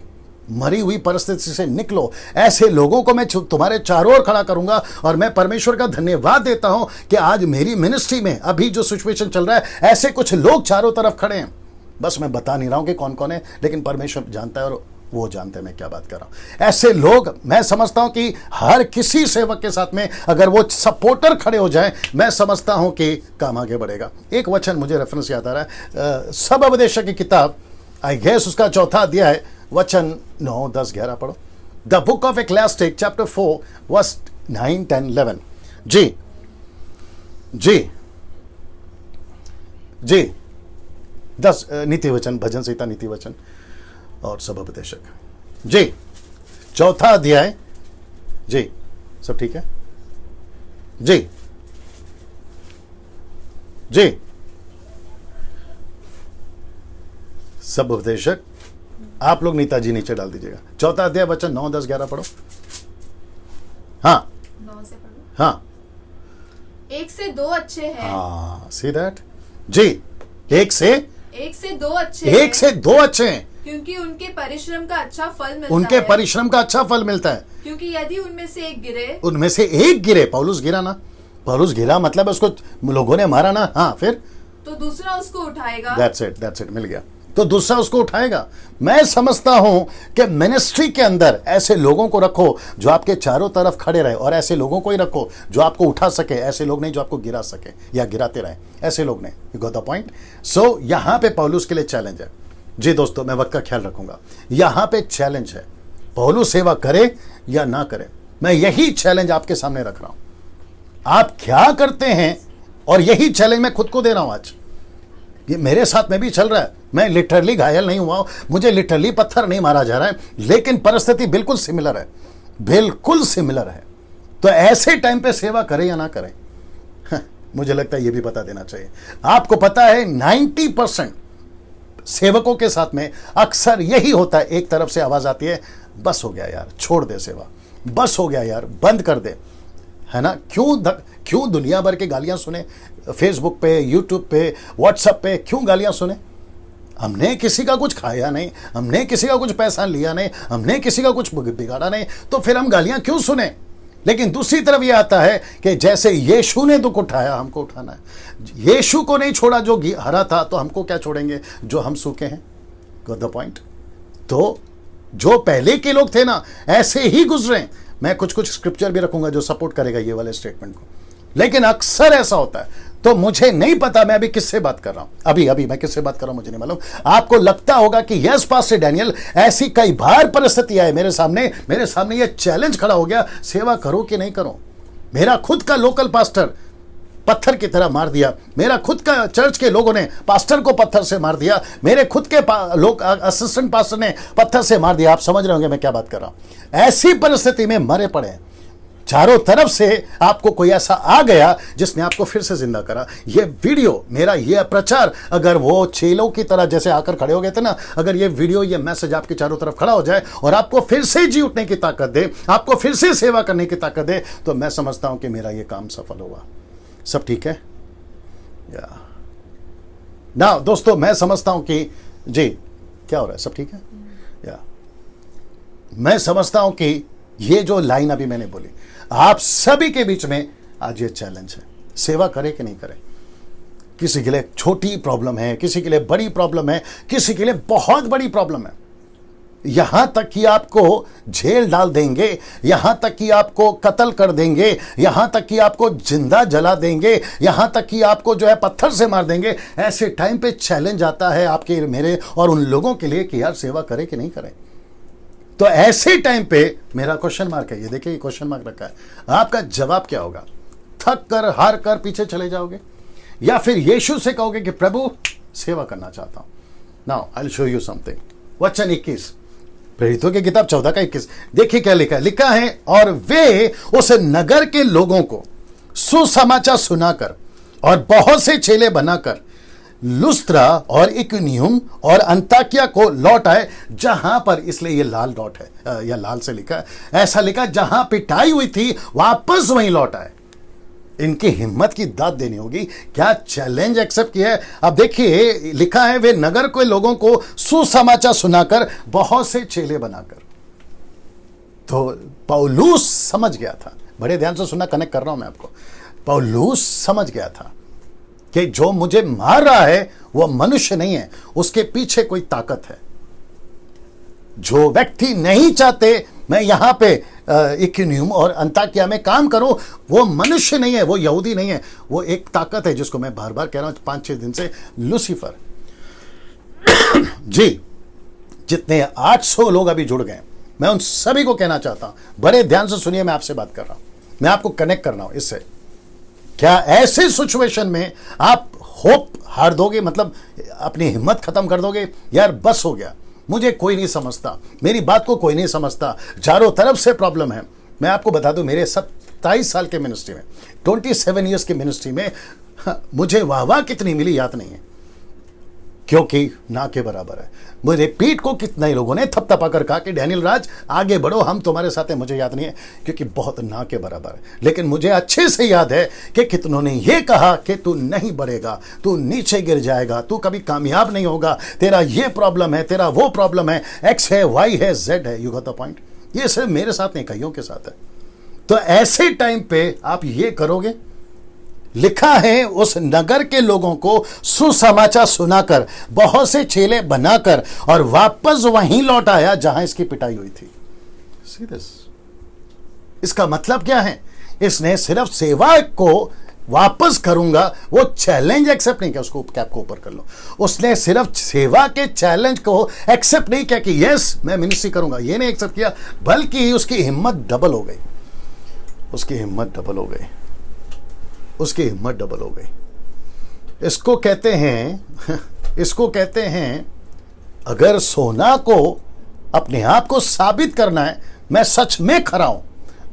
मरी हुई परिस्थिति से निकलो। ऐसे लोगों को मैं तुम्हारे चारों ओर खड़ा करूंगा। और मैं परमेश्वर का धन्यवाद देता हूं कि आज मेरी मिनिस्ट्री में अभी जो सिचुएशन चल रहा है, ऐसे कुछ लोग चारों तरफ खड़े हैं। बस मैं बता नहीं रहा हूं कि कौन कौन है, लेकिन परमेश्वर जानता है और वो जानते हैं मैं क्या बात कर रहा हूं। ऐसे लोग, मैं समझता हूं कि हर किसी सेवक के साथ में अगर वो सपोर्टर खड़े हो जाए, मैं समझता हूं कि काम आगे बढ़ेगा। एक वचन मुझे रेफरेंस याद आ रहा है, सब उपदेशक की किताब, आई गेस उसका 4था अध्याय, वचन 9, 10, 11 पढ़ो। The book of Ecclesiastes chapter 4 verse 9, 10, 11। जी जी जी 10 नीति वचन, भजन संहिता नीति वचन और सब उपदेशक। जी 4था अध्याय। जी सब ठीक है। जी जी सब उपदेशक, आप लोग नीताजी नीचे डाल दीजिएगा। 4था अध्याय वचन 9, 10, 11 पढ़ो। हाँ 9 से पढ़ो। हाँ 1 से 2 अच्छे हैं। हाँ, सी दैट। जी एक से 2 अच्छे एक हैं, से 2 अच्छे हैं, क्योंकि उनके परिश्रम का अच्छा फल मिलता उनके है। परिश्रम का अच्छा फल मिलता है। क्योंकि यदि उनमें से एक गिरे उनमें से एक गिरे, पौलुस गिरा ना, पौलुस गिरा मतलब उसको लोगों ने मारा ना, हाँ फिर तो दूसरा उसको उठाएगा। दैट्स इट, मिल गया। तो दूसरा उसको उठाएगा। मैं समझता हूं कि मिनिस्ट्री के अंदर ऐसे लोगों को रखो जो आपके चारों तरफ खड़े रहे, और ऐसे लोगों को ही रखो जो आपको उठा सके, ऐसे लोग नहीं जो आपको गिरा सके या गिराते रहे, ऐसे लोग नहीं। You got the point. So यहां पे पौलुस के लिए चैलेंज है। जी दोस्तों, मैं वक्त का ख्याल रखूंगा। यहां पे चैलेंज है, पौलुस सेवा करे या ना करे। मैं यही चैलेंज आपके सामने रख रहा हूं। आप क्या करते हैं, और यही चैलेंज मैं खुद को दे रहा हूं आज। ये मेरे साथ में भी चल रहा है। मैं लिटरली घायल नहीं हुआ हूं, मुझे लिटरली पत्थर नहीं मारा जा रहा है, लेकिन परिस्थिति बिल्कुल सिमिलर है, बिल्कुल सिमिलर है। तो ऐसे टाइम पे सेवा करें या ना करें, मुझे लगता है ये भी बता देना चाहिए। आपको पता है 90% सेवकों के साथ में अक्सर यही होता है। एक तरफ से आवाज आती है, बस हो गया यार, छोड़ दे सेवा, बस हो गया यार, बंद कर दे, है ना। क्यों दुनिया भर की गालियां सुने, फेसबुक पे, यूट्यूब पे, व्हाट्सएप पे, क्यों गालियां सुने। हमने किसी का कुछ खाया नहीं, हमने किसी का कुछ पैसा लिया नहीं, हमने किसी का कुछ बिगाड़ा नहीं, तो फिर हम गालियां क्यों सुने। लेकिन दूसरी तरफ यह आता है कि जैसे यीशु ने दुख उठाया, हमको उठाना है। यीशु को नहीं छोड़ा जो हरा था, तो हमको क्या छोड़ेंगे जो हम सूखे हैं। Got the point. तो जो पहले के लोग थे ना, ऐसे ही गुजरे। मैं कुछ स्क्रिप्चर भी रखूंगा जो सपोर्ट करेगा ये वाले स्टेटमेंट को, लेकिन अक्सर ऐसा होता है। तो मुझे नहीं पता मैं अभी किससे बात कर रहा हूं, अभी मैं किससे बात कर रहा हूं मुझे नहीं मालूम। आपको लगता होगा कि यस पास्टर डैनियल, ऐसी कई बार परिस्थिति आई मेरे सामने ये चैलेंज खड़ा हो गया, सेवा करो कि नहीं करो। मेरा खुद का लोकल पास्टर पत्थर की तरह मार दिया, मेरा खुद का चर्च के लोगों ने पास्टर को पत्थर से मार दिया, मेरे खुद के लोग असिस्टेंट पास्टर ने पत्थर से मार दिया। आप समझ रहे होंगे मैं क्या बात कर रहा हूं। ऐसी परिस्थिति में मरे पड़े हैं। चारों तरफ से आपको कोई ऐसा आ गया जिसने आपको फिर से जिंदा करा। ये वीडियो, मेरा ये प्रचार, अगर वो चेलों की तरह जैसे आकर खड़े हो गए थे ना, अगर ये वीडियो, ये मैसेज आपके चारों तरफ खड़ा हो जाए और आपको फिर से जी उठने की ताकत दे, आपको फिर से सेवा करने की ताकत दे, तो मैं समझता हूं कि मेरा ये काम सफल हुआ। सब ठीक है या ना दोस्तों? मैं समझता हूं कि जी क्या हो रहा है, सब ठीक है या मैं समझता हूं कि ये जो लाइन अभी मैंने बोली, आप सभी के बीच में आज ये चैलेंज है, सेवा करें कि नहीं करें। किसी के लिए छोटी प्रॉब्लम है, किसी के लिए बड़ी प्रॉब्लम है, किसी के लिए बहुत बड़ी प्रॉब्लम है। यहां तक कि आपको जेल डाल देंगे, यहां तक कि आपको कत्ल कर देंगे, यहां तक कि आपको जिंदा जला देंगे, यहां तक कि आपको जो है पत्थर से मार देंगे। ऐसे टाइम पे चैलेंज आता है आपके, मेरे और उन लोगों के लिए कि यार सेवा करें कि नहीं करें। तो ऐसे टाइम पे मेरा क्वेश्चन मार्क है, ये देखिए क्वेश्चन मार्क रखा है। आपका जवाब क्या होगा? थक कर, हार कर पीछे चले जाओगे, या फिर यीशु से कहोगे कि प्रभु सेवा करना चाहता हूं। Now I will show you something. वचन 21, प्रेरितों की किताब 14 का 21, देखिए क्या लिखा है। लिखा है, और वे उस नगर के लोगों को सुसमाचार सुनाकर और बहुत से चेले बनाकर लुस्त्रा और इकुनियुम और अंताकिया को लौट आए, जहां पर, इसलिए ये लाल डॉट है या लाल से लिखा है, ऐसा लिखा जहां पिटाई हुई थी वापस वहीं लौट आए। इनकी हिम्मत की दाद देनी होगी। क्या चैलेंज एक्सेप्ट किया है। अब देखिए लिखा है, वे नगर के लोगों को सुसमाचार सुनाकर बहुत से चेले बनाकर। तो पौलुस समझ गया था, बड़े ध्यान से सुनना, कनेक्ट कर रहा हूं मैं आपको। पौलुस समझ गया था कि जो मुझे मार रहा है वो मनुष्य नहीं है, उसके पीछे कोई ताकत है। जो व्यक्ति नहीं चाहते मैं यहां पे इकुनियुम और अंताकिया में काम करूं, वो मनुष्य नहीं है, वो यहूदी नहीं है, वो एक ताकत है जिसको मैं बार बार कह रहा हूं 5-6 दिन से, लूसीफर। जी, जितने 800 लोग अभी जुड़ गए, मैं उन सभी को कहना चाहता हूं, बड़े ध्यान से सुनिए, मैं आपसे बात कर रहा हूं, मैं आपको कनेक्ट कर रहा हूं इससे। क्या ऐसे सिचुएशन में आप होप हार दोगे, मतलब अपनी हिम्मत खत्म कर दोगे, यार बस हो गया, मुझे कोई नहीं समझता, मेरी बात को कोई नहीं समझता, चारों तरफ से प्रॉब्लम है। मैं आपको बता दूं, मेरे 27 साल के मिनिस्ट्री में, 27 ईयर्स की मिनिस्ट्री में मुझे वाह कितनी मिली याद नहीं है, क्योंकि ना के बराबर है। मुझे पीठ को कितने ही लोगों ने थपथपा कर कहा कि डैनियल राज आगे बढ़ो, हम तुम्हारे साथ हैं, मुझे याद नहीं है, क्योंकि बहुत ना के बराबर है। लेकिन मुझे अच्छे से याद है कि कितनों ने यह कहा कि तू नहीं बढ़ेगा, तू नीचे गिर जाएगा, तू कभी कामयाब नहीं होगा, तेरा ये प्रॉब्लम है, तेरा वो प्रॉब्लम है, एक्स है, वाई है, जेड है। You got the point. ये सिर्फ मेरे साथ नहीं, कईयों के साथ है। तो ऐसे टाइम पे आप ये करोगे। लिखा है उस नगर के लोगों को सुसमाचार सुनाकर, बहुत से चेले बनाकर, और वापस वहीं लौट आया जहां इसकी पिटाई हुई थी। See this? इसका मतलब क्या है? इसने सिर्फ सेवा को वापस करूंगा, वो चैलेंज एक्सेप्ट नहीं किया। उसको कैप को ऊपर कर लो। उसने सिर्फ सेवा के चैलेंज को एक्सेप्ट नहीं किया कि यस मैं मिनिस्ट्री करूंगा, ये नहीं एक्सेप्ट किया, बल्कि उसकी हिम्मत डबल हो गई। उसकी हिम्मत डबल हो गई। उसकी हिम्मत डबल हो गई। इसको कहते हैं अगर सोना को अपने आप को साबित करना है मैं सच में खरा हूं,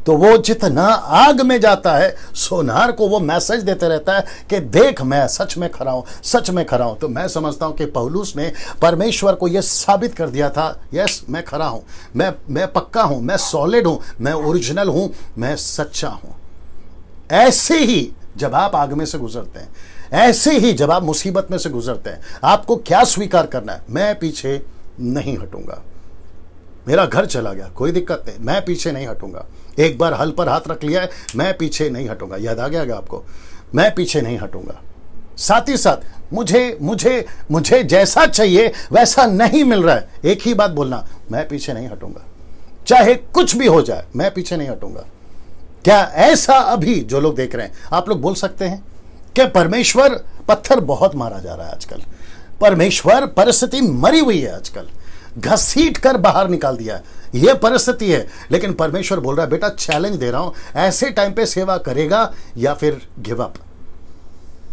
तो वो जितना आग में जाता है, सोनार को वो मैसेज देते रहता है कि देख मैं सच में खरा हूं, सच में खरा हूं। तो मैं समझता हूं कि पौलुस ने परमेश्वर को यह साबित कर दिया था, यस मैं खरा हूं, मैं पक्का हूं, मैं सॉलिड हूं, मैं ओरिजिनल हूं, मैं सच्चा हूं। ऐसे ही जब आप आग में से गुजरते हैं, ऐसे ही जब आप मुसीबत में से गुजरते हैं, आपको क्या स्वीकार करना है? मैं पीछे नहीं हटूंगा। मेरा घर चला गया, कोई दिक्कत नहीं, मैं पीछे नहीं हटूंगा। एक बार हल पर हाथ रख लिया है, मैं पीछे नहीं हटूंगा। याद आ गया आपको? मैं पीछे नहीं हटूंगा। साथ ही साथ मुझे जैसा चाहिए वैसा नहीं मिल रहा है, एक ही बात बोलना, मैं पीछे नहीं हटूंगा। चाहे कुछ भी हो जाए, मैं पीछे नहीं हटूंगा। क्या ऐसा अभी जो लोग देख रहे हैं, आप लोग बोल सकते हैं कि परमेश्वर, पत्थर बहुत मारा जा रहा है आजकल, परमेश्वर परिस्थिति मरी हुई है आजकल, घसीट कर बाहर निकाल दिया है, यह परिस्थिति है, लेकिन परमेश्वर बोल रहा है बेटा चैलेंज दे रहा हूं, ऐसे टाइम पे सेवा करेगा या फिर गिव अप,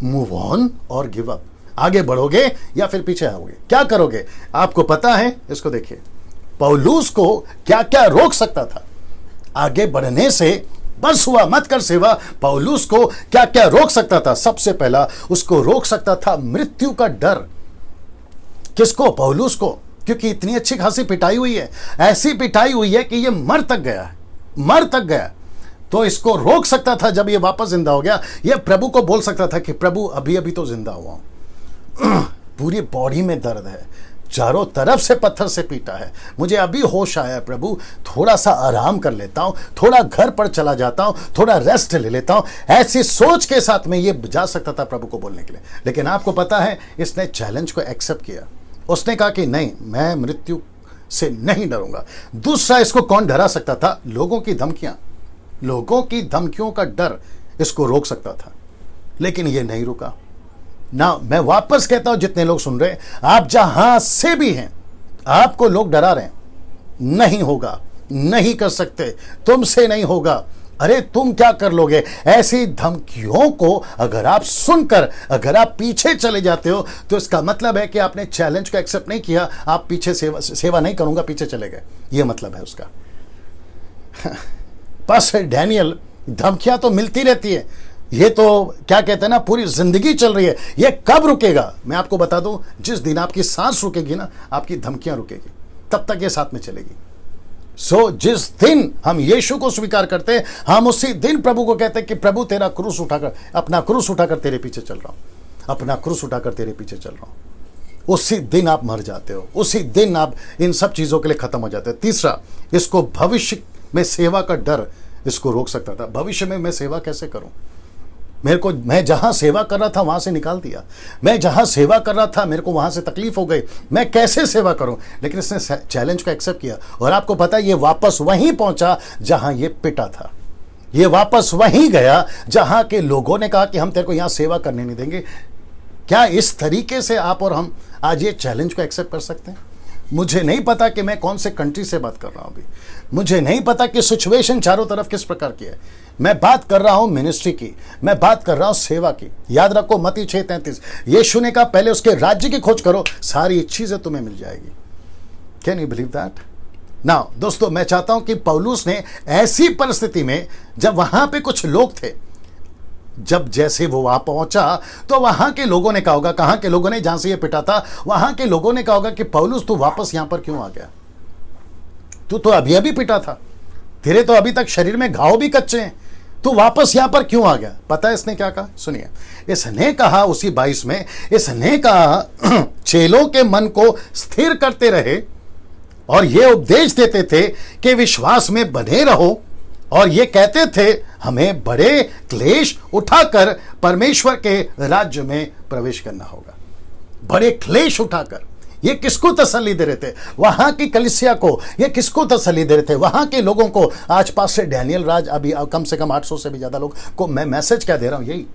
मूव ऑन और गिव अप। आगे बढ़ोगे या फिर पीछे आओगे, क्या करोगे? आपको पता है? इसको देखिए, पौलुस को क्या क्या रोक सकता था आगे बढ़ने से? बस हुआ मत कर सेवा। पौलुस को क्या क्या रोक सकता था? सबसे पहला उसको रोक सकता था मृत्यु का डर। किसको? पौलुस को, क्योंकि इतनी अच्छी खासी पिटाई हुई है, ऐसी पिटाई हुई है कि ये मर तक गया। तो इसको रोक सकता था। जब ये वापस जिंदा हो गया, ये प्रभु को बोल सकता था कि प्रभु अभी तो जिंदा हुआ हूं, पूरी बॉडी में दर्द है, चारों तरफ से पत्थर से पीटा है, मुझे अभी होश आया है प्रभु, थोड़ा सा आराम कर लेता हूं, थोड़ा घर पर चला जाता हूं, थोड़ा रेस्ट ले लेता हूं। ऐसी सोच के साथ में ये जा सकता था प्रभु को बोलने के लिए। लेकिन आपको पता है, इसने चैलेंज को एक्सेप्ट किया। उसने कहा कि नहीं, मैं मृत्यु से नहीं डरूंगा। दूसरा, इसको कौन डरा सकता था? लोगों की धमकियां, लोगों की धमकियों का डर इसको रोक सकता था, लेकिन ये नहीं रुका ना। मैं वापस कहता हूं, जितने लोग सुन रहे हैं, आप जहां से भी हैं, आपको लोग डरा रहे हैं, नहीं होगा, नहीं कर सकते, तुमसे नहीं होगा, अरे तुम क्या कर लोगे? ऐसी धमकियों को अगर आप सुनकर अगर आप पीछे चले जाते हो, तो इसका मतलब है कि आपने चैलेंज को एक्सेप्ट नहीं किया। आप पीछे सेवा नहीं करूंगा, पीछे चले गए, यह मतलब है उसका। बस डैनियल, धमकियां तो मिलती रहती है, ये तो क्या कहते हैं ना, पूरी जिंदगी चल रही है। ये कब रुकेगा? मैं आपको बता दूं, जिस दिन आपकी सांस रुकेगी ना, आपकी धमकियां रुकेगी, तब तक ये साथ में चलेगी। जिस दिन हम यीशु को स्वीकार करते हैं, हम उसी दिन प्रभु को कहते हैं कि प्रभु तेरा क्रूस उठाकर, अपना क्रूस उठाकर तेरे पीछे चल रहा हूं, अपना क्रूस उठाकर तेरे पीछे चल रहा हूं। उसी दिन आप मर जाते हो, उसी दिन आप इन सब चीजों के लिए खत्म हो जाते हैं। तीसरा, इसको भविष्य में सेवा का डर इसको रोक सकता था। भविष्य में मैं सेवा कैसे करूं? मैं जहां सेवा कर रहा था वहां से निकाल दिया। मैं जहां सेवा कर रहा था मेरे को वहां से तकलीफ हो गई, मैं कैसे सेवा करूं? लेकिन इसने चैलेंज को एक्सेप्ट किया और आपको पता है ये वापस वहीं पहुंचा जहां ये पिटा था। ये वापस वहीं गया जहां के लोगों ने कहा कि हम तेरे को यहां सेवा करने नहीं देंगे। क्या इस तरीके से आप और हम आज ये चैलेंज को एक्सेप्ट कर सकते हैं? मुझे नहीं पता कि मैं कौन से कंट्री से बात कर रहा हूं अभी, मुझे नहीं पता कि सिचुएशन चारों तरफ किस प्रकार की है। मैं बात कर रहा हूं मिनिस्ट्री की, मैं बात कर रहा हूं सेवा की। याद रखो मत्ती 6:33, यीशु ने कहा पहले उसके राज्य की खोज करो, सारी चीजें तुम्हें मिल जाएगी। Can you believe that? Now दोस्तों, मैं चाहता हूं कि पौलुस ने ऐसी परिस्थिति में, जब वहां पे कुछ लोग थे, जब जैसे वो वहां पहुंचा तो वहां के लोगों ने कहा होगा, कहां के लोगों ने? जहां से ये पिटा था, वहां के लोगों ने कहा होगा कि पौलुस तू वापस यहां पर क्यों आ गया? तू तो अभी अभी पिटा था, तेरे तो अभी तक शरीर में घाव भी कच्चे हैं, तू वापस यहां पर क्यों आ गया? पता है इसने क्या कहा? सुनिए, इसने कहा उसी 22 में, इसने कहा चेलों के मन को स्थिर करते रहे और ये उपदेश देते थे कि विश्वास में बने रहो, और ये कहते थे हमें बड़े क्लेश उठाकर परमेश्वर के राज्य में प्रवेश करना होगा। बड़े क्लेश उठाकर ये किसको तसल्ली दे रहे थे? वहां की कलीसिया को ये किसको तसल्ली दे रहे थे? वहां के लोगों को। आज पास से डैनियल राज, अभी कम से कम 800 से भी ज्यादा लोग को मैं मैसेज क्या दे रहा हूं? यही,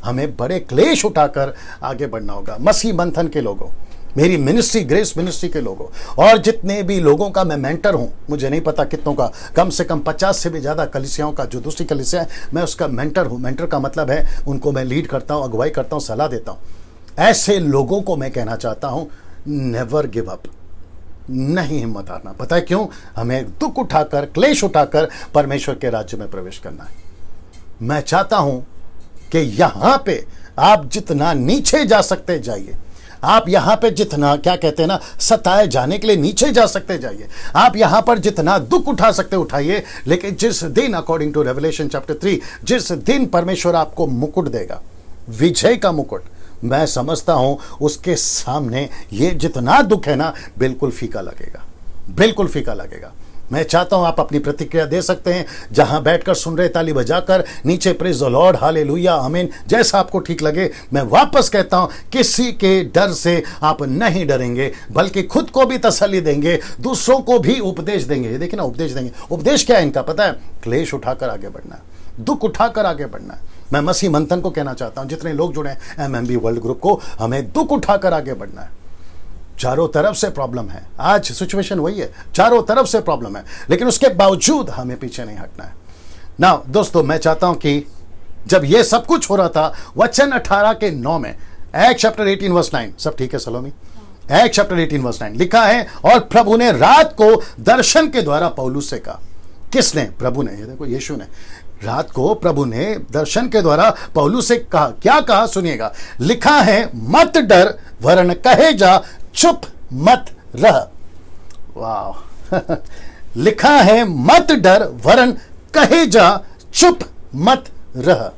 हमें बड़े क्लेश उठाकर आगे बढ़ना होगा। मसीह मंथन के लोगों, मेरी मिनिस्ट्री ग्रेस मिनिस्ट्री के लोगों, और जितने भी लोगों का मैं मेंटर हूं, मुझे नहीं पता कितनों का, कम से कम 50 से भी ज़्यादा कलीसियाओं का, जो दूसरी कलीसिया है, मैं उसका मेंटर हूं। मेंटर का मतलब है उनको मैं लीड करता हूं, अगुवाई करता हूं, सलाह देता हूं। ऐसे लोगों को मैं कहना चाहता हूं, नेवर गिव अप, नहीं हिम्मत हारना। पता है क्यों? हमें दुख उठाकर, क्लेश उठाकर परमेश्वर के राज्य में प्रवेश करना है। मैं चाहता हूं कि यहां पे आप जितना नीचे जा सकते जाइए, आप यहां पे जितना, क्या कहते हैं ना, सताए जाने के लिए नीचे जा सकते जाइए, आप यहां पर जितना दुख उठा सकते उठाइए। लेकिन जिस दिन, अकॉर्डिंग टू रेवलेशन चैप्टर 3, जिस दिन परमेश्वर आपको मुकुट देगा, विजय का मुकुट, मैं समझता हूं उसके सामने ये जितना दुख है ना, बिल्कुल फीका लगेगा, बिल्कुल फीका लगेगा। मैं चाहता हूं आप अपनी प्रतिक्रिया दे सकते हैं, जहां बैठकर सुन रहे ताली बजाकर, नीचे प्रेज द लॉर्ड, हालेलुया, आमीन, जैसा आपको ठीक लगे। मैं वापस कहता हूं, किसी के डर से आप नहीं डरेंगे, बल्कि खुद को भी तसल्ली देंगे, दूसरों को भी उपदेश देंगे। ये देखिए ना, उपदेश देंगे। उपदेश क्या है इनका पता है? क्लेश उठाकर आगे बढ़ना है, दुख उठाकर आगे बढ़ना है। मैं मसीह मंथन को कहना चाहता हूं, जितने लोग जुड़े हैं MMB वर्ल्ड ग्रुप को, हमें दुख उठाकर आगे बढ़ना है। चारों तरफ से प्रॉब्लम है, आज सिचुएशन वही है, चारों तरफ से प्रॉब्लम है, लेकिन उसके बावजूद हमें पीछे नहीं हटना है। नाउ दोस्तों, मैं चाहता हूं कि जब ये सब कुछ हो रहा था, वचन 18 के 9 में, एक्ट चैप्टर 18 वर्स 9, सब ठीक है सलोमी? एक्ट चैप्टर 18 वर्स 9 लिखा है, और प्रभु ने रात को दर्शन के द्वारा पौलुस से कहा। किसने? प्रभु ने। ये देखो, यीशु ने। रात को प्रभु ने दर्शन के द्वारा पौलुस से कहा। क्या कहा? सुनिएगा, लिखा है, मत डर वरन कहे जा, चुप मत रह। वाह लिखा है, मत डर वरन कहे जा, चुप मत रह,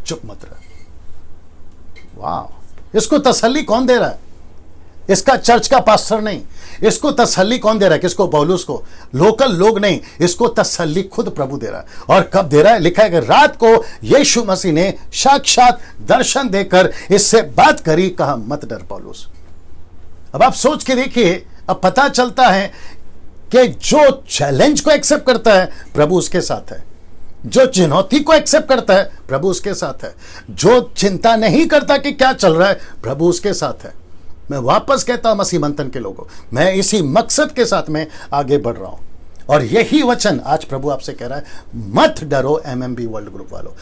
चुप मत रह। वाह, इसको तसल्ली कौन दे रहा है? इसका चर्च का पास्टर नहीं। इसको तसल्ली कौन दे रहा है? किसको? पौलुस को। लोकल लोग नहीं, इसको तसल्ली खुद प्रभु दे रहा है। और कब दे रहा है? लिखा है कि रात को यीशु मसीह ने साक्षात दर्शन देकर इससे बात करी, कहा मत डर पौलुस। अब आप सोच के देखिए, अब पता चलता है कि जो चैलेंज को एक्सेप्ट करता है, प्रभु उसके साथ है। जो चुनौती को एक्सेप्ट करता है, प्रभु उसके साथ है। जो चिंता नहीं करता कि क्या चल रहा है, प्रभु उसके साथ है। मैं वापस कहता हूं मसीह मंथन के लोगों, मैं इसी मकसद के साथ में आगे बढ़ रहा हूं, और यही वचन आज प्रभु आपसे कह रहा है। मत डरो MMB वर्ल्ड ग्रुप वालों,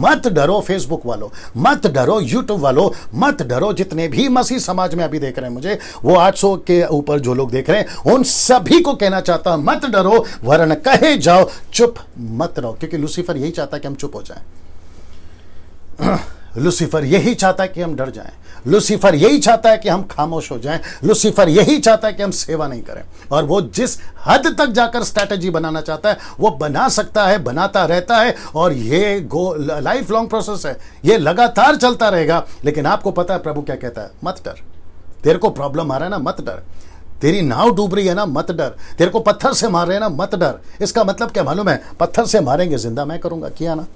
मत डरो फेसबुक वालों, मत डरो यूट्यूब वालों, मत डरो जितने भी मसीह समाज में अभी देख रहे हैं मुझे, वो 800 के ऊपर जो लोग देख रहे हैं, उन सभी को कहना चाहता हूं, मत डरो वरन कहे जाओ, चुप मत रहो। क्योंकि लूसीफर यही चाहता है कि हम चुप हो जाएं। लूसीफर यही चाहता है कि हम डर जाएं। लूसीफर यही चाहता है कि हम खामोश हो जाएं। लूसीफर यही चाहता है कि हम सेवा नहीं करें। और वो जिस हद तक जाकर स्ट्रैटेजी बनाना चाहता है, वो बना सकता है, बनाता रहता है, और ये लाइफ लॉन्ग प्रोसेस है, ये लगातार चलता रहेगा। लेकिन आपको पता है प्रभु क्या कहता है? मत डर। तेरे को प्रॉब्लम आ रहा है ना, मत डर। तेरी नाव डूब रही है ना, मत डर। तेरे को पत्थर से मार रहे हैं ना, मत डर। इसका मतलब क्या मालूम है? पत्थर से मारेंगे, जिंदा मैं करूंगा, किया ना।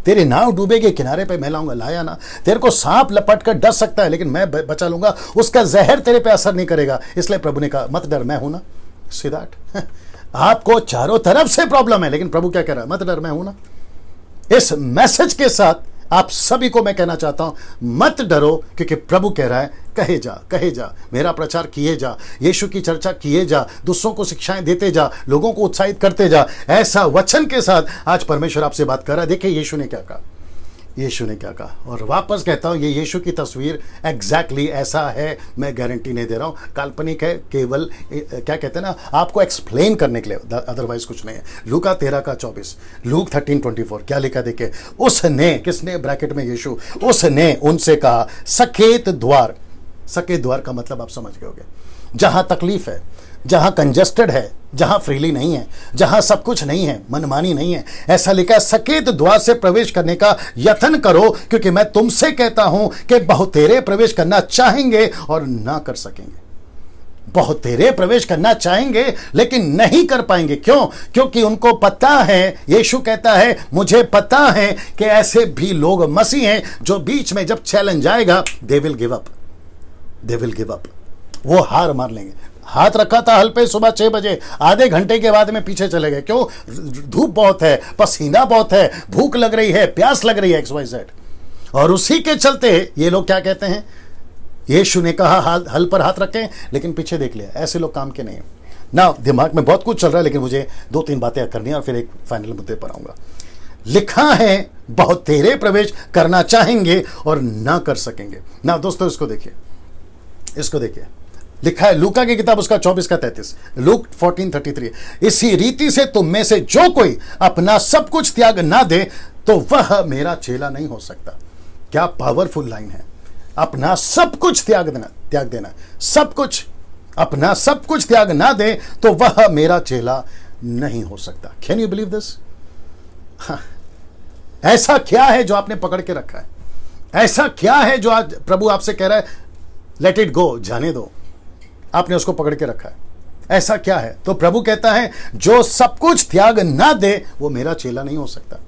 तेरी नाव डूबेगी, किनारे पे मैं लाऊंगा, लाया ना। तेरे को सांप लपट कर डस सकता है, लेकिन मैं बचा लूंगा, उसका जहर तेरे पे असर नहीं करेगा। इसलिए प्रभु ने कहा मत डर, मैं हूं ना। See that. आपको चारों तरफ से प्रॉब्लम है, लेकिन प्रभु क्या कह रहा है? मत डर, मैं हूं ना। इस मैसेज के साथ आप सभी को मैं कहना चाहता हूं, मत डरो, क्योंकि प्रभु कह रहा है कहे जा, मेरा प्रचार किए जा, यीशु की चर्चा किए जा, दूसरों को शिक्षाएं देते जा, लोगों को उत्साहित करते जा। ऐसा वचन के साथ आज परमेश्वर आपसे बात कर रहा है। देखिए यीशु ने क्या कहा, यीशु ने क्या कहा। और वापस कहता हूं, ये यीशु की तस्वीर एग्जैक्टली ऐसा है, मैं गारंटी नहीं दे रहा हूं, काल्पनिक है, केवल क्या कहते हैं ना, आपको एक्सप्लेन करने के लिए, अदरवाइज कुछ नहीं है। लूका 13:24, लूक 13:24 क्या लिखा देखे। उसने, किसने? ब्रैकेट में यीशु, उसने उनसे कहा सकेत द्वार। सकेत द्वार का मतलब आप समझ गए होंगे, जहां तकलीफ है, जहां कंजेस्टेड है, जहां फ्रीली नहीं है, जहां सब कुछ नहीं है, मनमानी नहीं है। ऐसा लिखा है, सकेत द्वार से प्रवेश करने का यत्न करो, क्योंकि मैं तुमसे कहता हूं कि बहुतेरे प्रवेश करना चाहेंगे और ना कर सकेंगे। बहुतेरे प्रवेश करना चाहेंगे लेकिन नहीं कर पाएंगे। क्यों? क्योंकि उनको पता है, यीशु कहता है मुझे पता है कि ऐसे भी लोग मसीह हैं जो बीच में जब चैलेंज आएगा they will give up, they will give up, वो हार मार लेंगे। हाथ रखा था हल पे सुबह 6 बजे, आधे घंटे के बाद में पीछे चले गए। क्यों? धूप बहुत है, पसीना बहुत है, भूख लग रही है, प्यास लग रही है, XYZ। और उसी के चलते ये लोग क्या कहते हैं, यीशु ने कहा हल पर हाथ रखें, लेकिन पीछे देख लिया। ऐसे लोग काम के नहीं ना। दिमाग में बहुत कुछ चल रहा है, लेकिन मुझे 2-3 बातें करनी है और फिर एक फाइनल मुद्दे पर आऊंगा। लिखा है बहुत तेरे प्रवेश करना चाहेंगे और ना कर सकेंगे ना। दोस्तों इसको देखिए, इसको देखिए, लिखा है लूका की किताब उसका 24:33, लूक 14:33, इसी रीति से तुम में से जो कोई अपना सब कुछ त्याग ना दे तो वह मेरा चेला नहीं हो सकता। क्या पावरफुल लाइन है। अपना सब कुछ त्याग देना, सब कुछ, अपना सब कुछ त्याग ना दे तो वह मेरा चेला नहीं हो सकता। Can you believe this? ऐसा क्या है जो आपने पकड़ के रखा है? ऐसा क्या है जो आज प्रभु आपसे कह रहा है लेट इट गो, जाने दो? आपने उसको पकड़ के रखा है। ऐसा क्या है? तो प्रभु कहता है जो सब कुछ त्याग ना दे वो मेरा चेला नहीं हो सकता।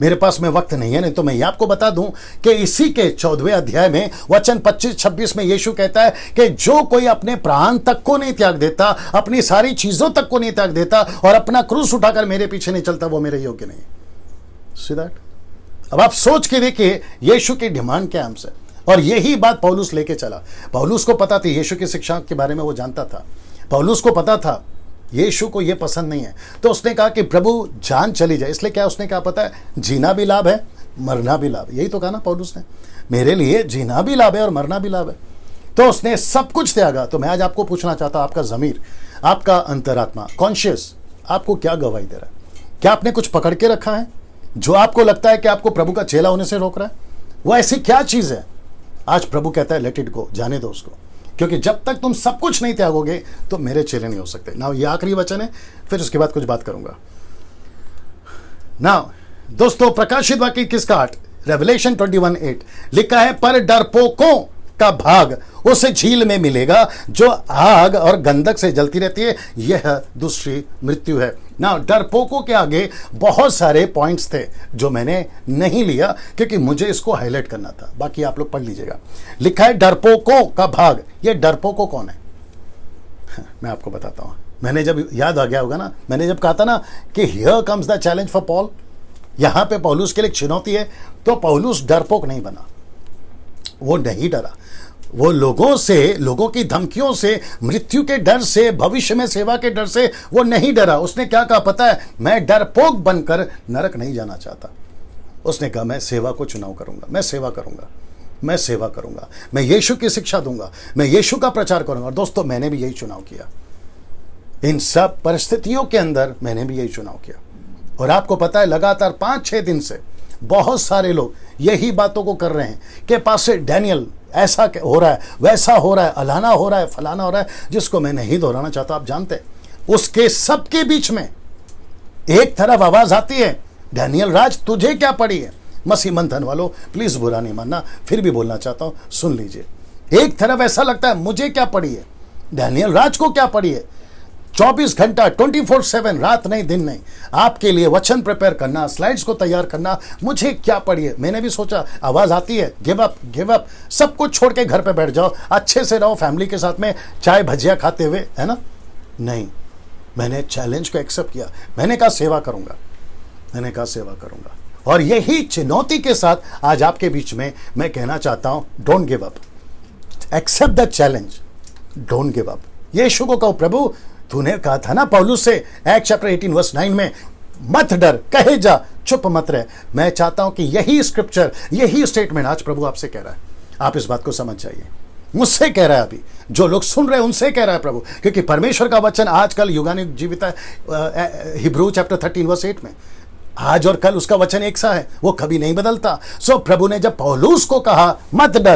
मेरे पास में वक्त नहीं है, नहीं तो मैं ये आपको बता दूं कि इसी के 14वें अध्याय में वचन 25-26 में यीशु कहता है कि जो कोई अपने प्राण तक को नहीं त्याग देता, अपनी सारी चीजों तक को नहीं त्याग देता और अपना क्रूस उठाकर मेरे पीछे नहीं चलता, वो मेरे योग्य नहीं। See that? अब आप सोच के देखिए यीशु की डिमांड क्या हमसे। और यही बात पौलुस लेके चला। पौलुस को पता थी यीशु की शिक्षा के बारे में, वो जानता था। पौलुस को पता था यीशु को ये पसंद नहीं है, तो उसने कहा कि प्रभु जान चली जाए। इसलिए क्या उसने कहा पता है? जीना भी लाभ है, मरना भी लाभ। यही तो कहा ना पौलुस ने, मेरे लिए जीना भी लाभ है और मरना भी लाभ है। तो उसने सब कुछ त्यागा। तो मैं आज आपको पूछना चाहता हूं, आपका ज़मीर, आपका अंतरात्मा, कॉन्शियस आपको क्या गवाही दे रहा है? क्या आपने कुछ पकड़ के रखा है जो आपको लगता है कि आपको प्रभु का चेला होने से रोक रहा है? वो ऐसी क्या चीज़ है? आज प्रभु कहता है लेट इट गो, जाने दो उसको, क्योंकि जब तक तुम सब कुछ नहीं त्यागोगे तो मेरे चेले नहीं हो सकते। ना ये आखिरी वचन है, फिर उसके बाद कुछ बात करूंगा। ना दोस्तों, प्रकाशित वाक्य किसका 8, रेवलेशन 21:8 लिखा है, पर डरपोकों का भाग उस झील में मिलेगा जो आग और गंधक से जलती रहती है, यह दूसरी मृत्यु है। ना डरपोकों के आगे बहुत सारे पॉइंट्स थे जो मैंने नहीं लिया क्योंकि मुझे इसको हाईलाइट करना था, बाकी आप लोग पढ़ लीजिएगा। लिखा है डरपोकों का भाग। ये डरपोकों कौन है? मैं आपको बताता हूं। मैंने जब, याद आ गया होगा ना, मैंने जब कहा था ना कि here comes the challenge for Paul, यहां पे पौलुस के लिए चुनौती है, तो पौलुस डरपोक नहीं बना, वो नहीं डरा। वो लोगों से, लोगों की धमकियों से, मृत्यु के डर से, भविष्य में सेवा के डर से वो नहीं डरा। उसने क्या कहा पता है? मैं डरपोक बनकर नरक नहीं जाना चाहता। उसने कहा मैं सेवा को चुनाव करूंगा, मैं सेवा करूंगा, मैं सेवा करूंगा, मैं यीशु की शिक्षा दूंगा, मैं यीशु का प्रचार करूंगा। और दोस्तों मैंने भी यही चुनाव किया। इन सब परिस्थितियों के अंदर मैंने भी यही चुनाव किया। और आपको पता है लगातार 5-6 दिन से बहुत सारे लोग यही बातों को कर रहे हैं कि पास्टर डैनियल ऐसा हो रहा है, वैसा हो रहा है, अलाना हो रहा है, फलाना हो रहा है, जिसको मैं नहीं दोहराना चाहता, आप जानते हैं। उसके सबके बीच में एक तरफ आवाज आती है, डैनियल राज तुझे क्या पड़ी है? मसीह मंथन वालों प्लीज बुरा नहीं मानना, फिर भी बोलना चाहता हूं, सुन लीजिए। एक तरफ ऐसा लगता है मुझे क्या पड़ी है, डैनियल राज को क्या पड़ी है, 24 घंटा 24/7, रात नहीं दिन नहीं, आपके लिए वचन प्रिपेयर करना, स्लाइड्स को तैयार करना। मुझे क्या पढ़िए, मैंने भी सोचा, आवाज आती है, गिव अप, सब कुछ छोड़ के घर पे बैठ जाओ, अच्छे से रहो फैमिली के साथ में, चाय भजिया खाते हुए, है ना। नहीं, मैंने चैलेंज को एक्सेप्ट किया। मैंने कहा सेवा करूंगा, और यही चुनौती के साथ आज आपके बीच में मैं कहना चाहता हूं, don't give up, accept the challenge, don't give up. Yeshu को कहो, प्रभु तूने कहा था ना पौलुस से, एक्ट चैप्टर 18:9 में, मत डर, कहे जा, चुप मत रह। मैं चाहता हूं कि यही स्क्रिप्चर, यही स्टेटमेंट आज प्रभु आपसे कह रहा है। आप इस बात को समझ जाइए, मुझसे कह रहा है, अभी जो लोग सुन रहे हैं उनसे कह रहा है प्रभु, क्योंकि परमेश्वर का वचन आजकल युगानुग जीवित है। हिब्रू चैप्टर 13:8 में, आज और कल उसका वचन एक सा है, वो कभी नहीं बदलता। सो प्रभु ने जब पौलुस को कहा मत डर,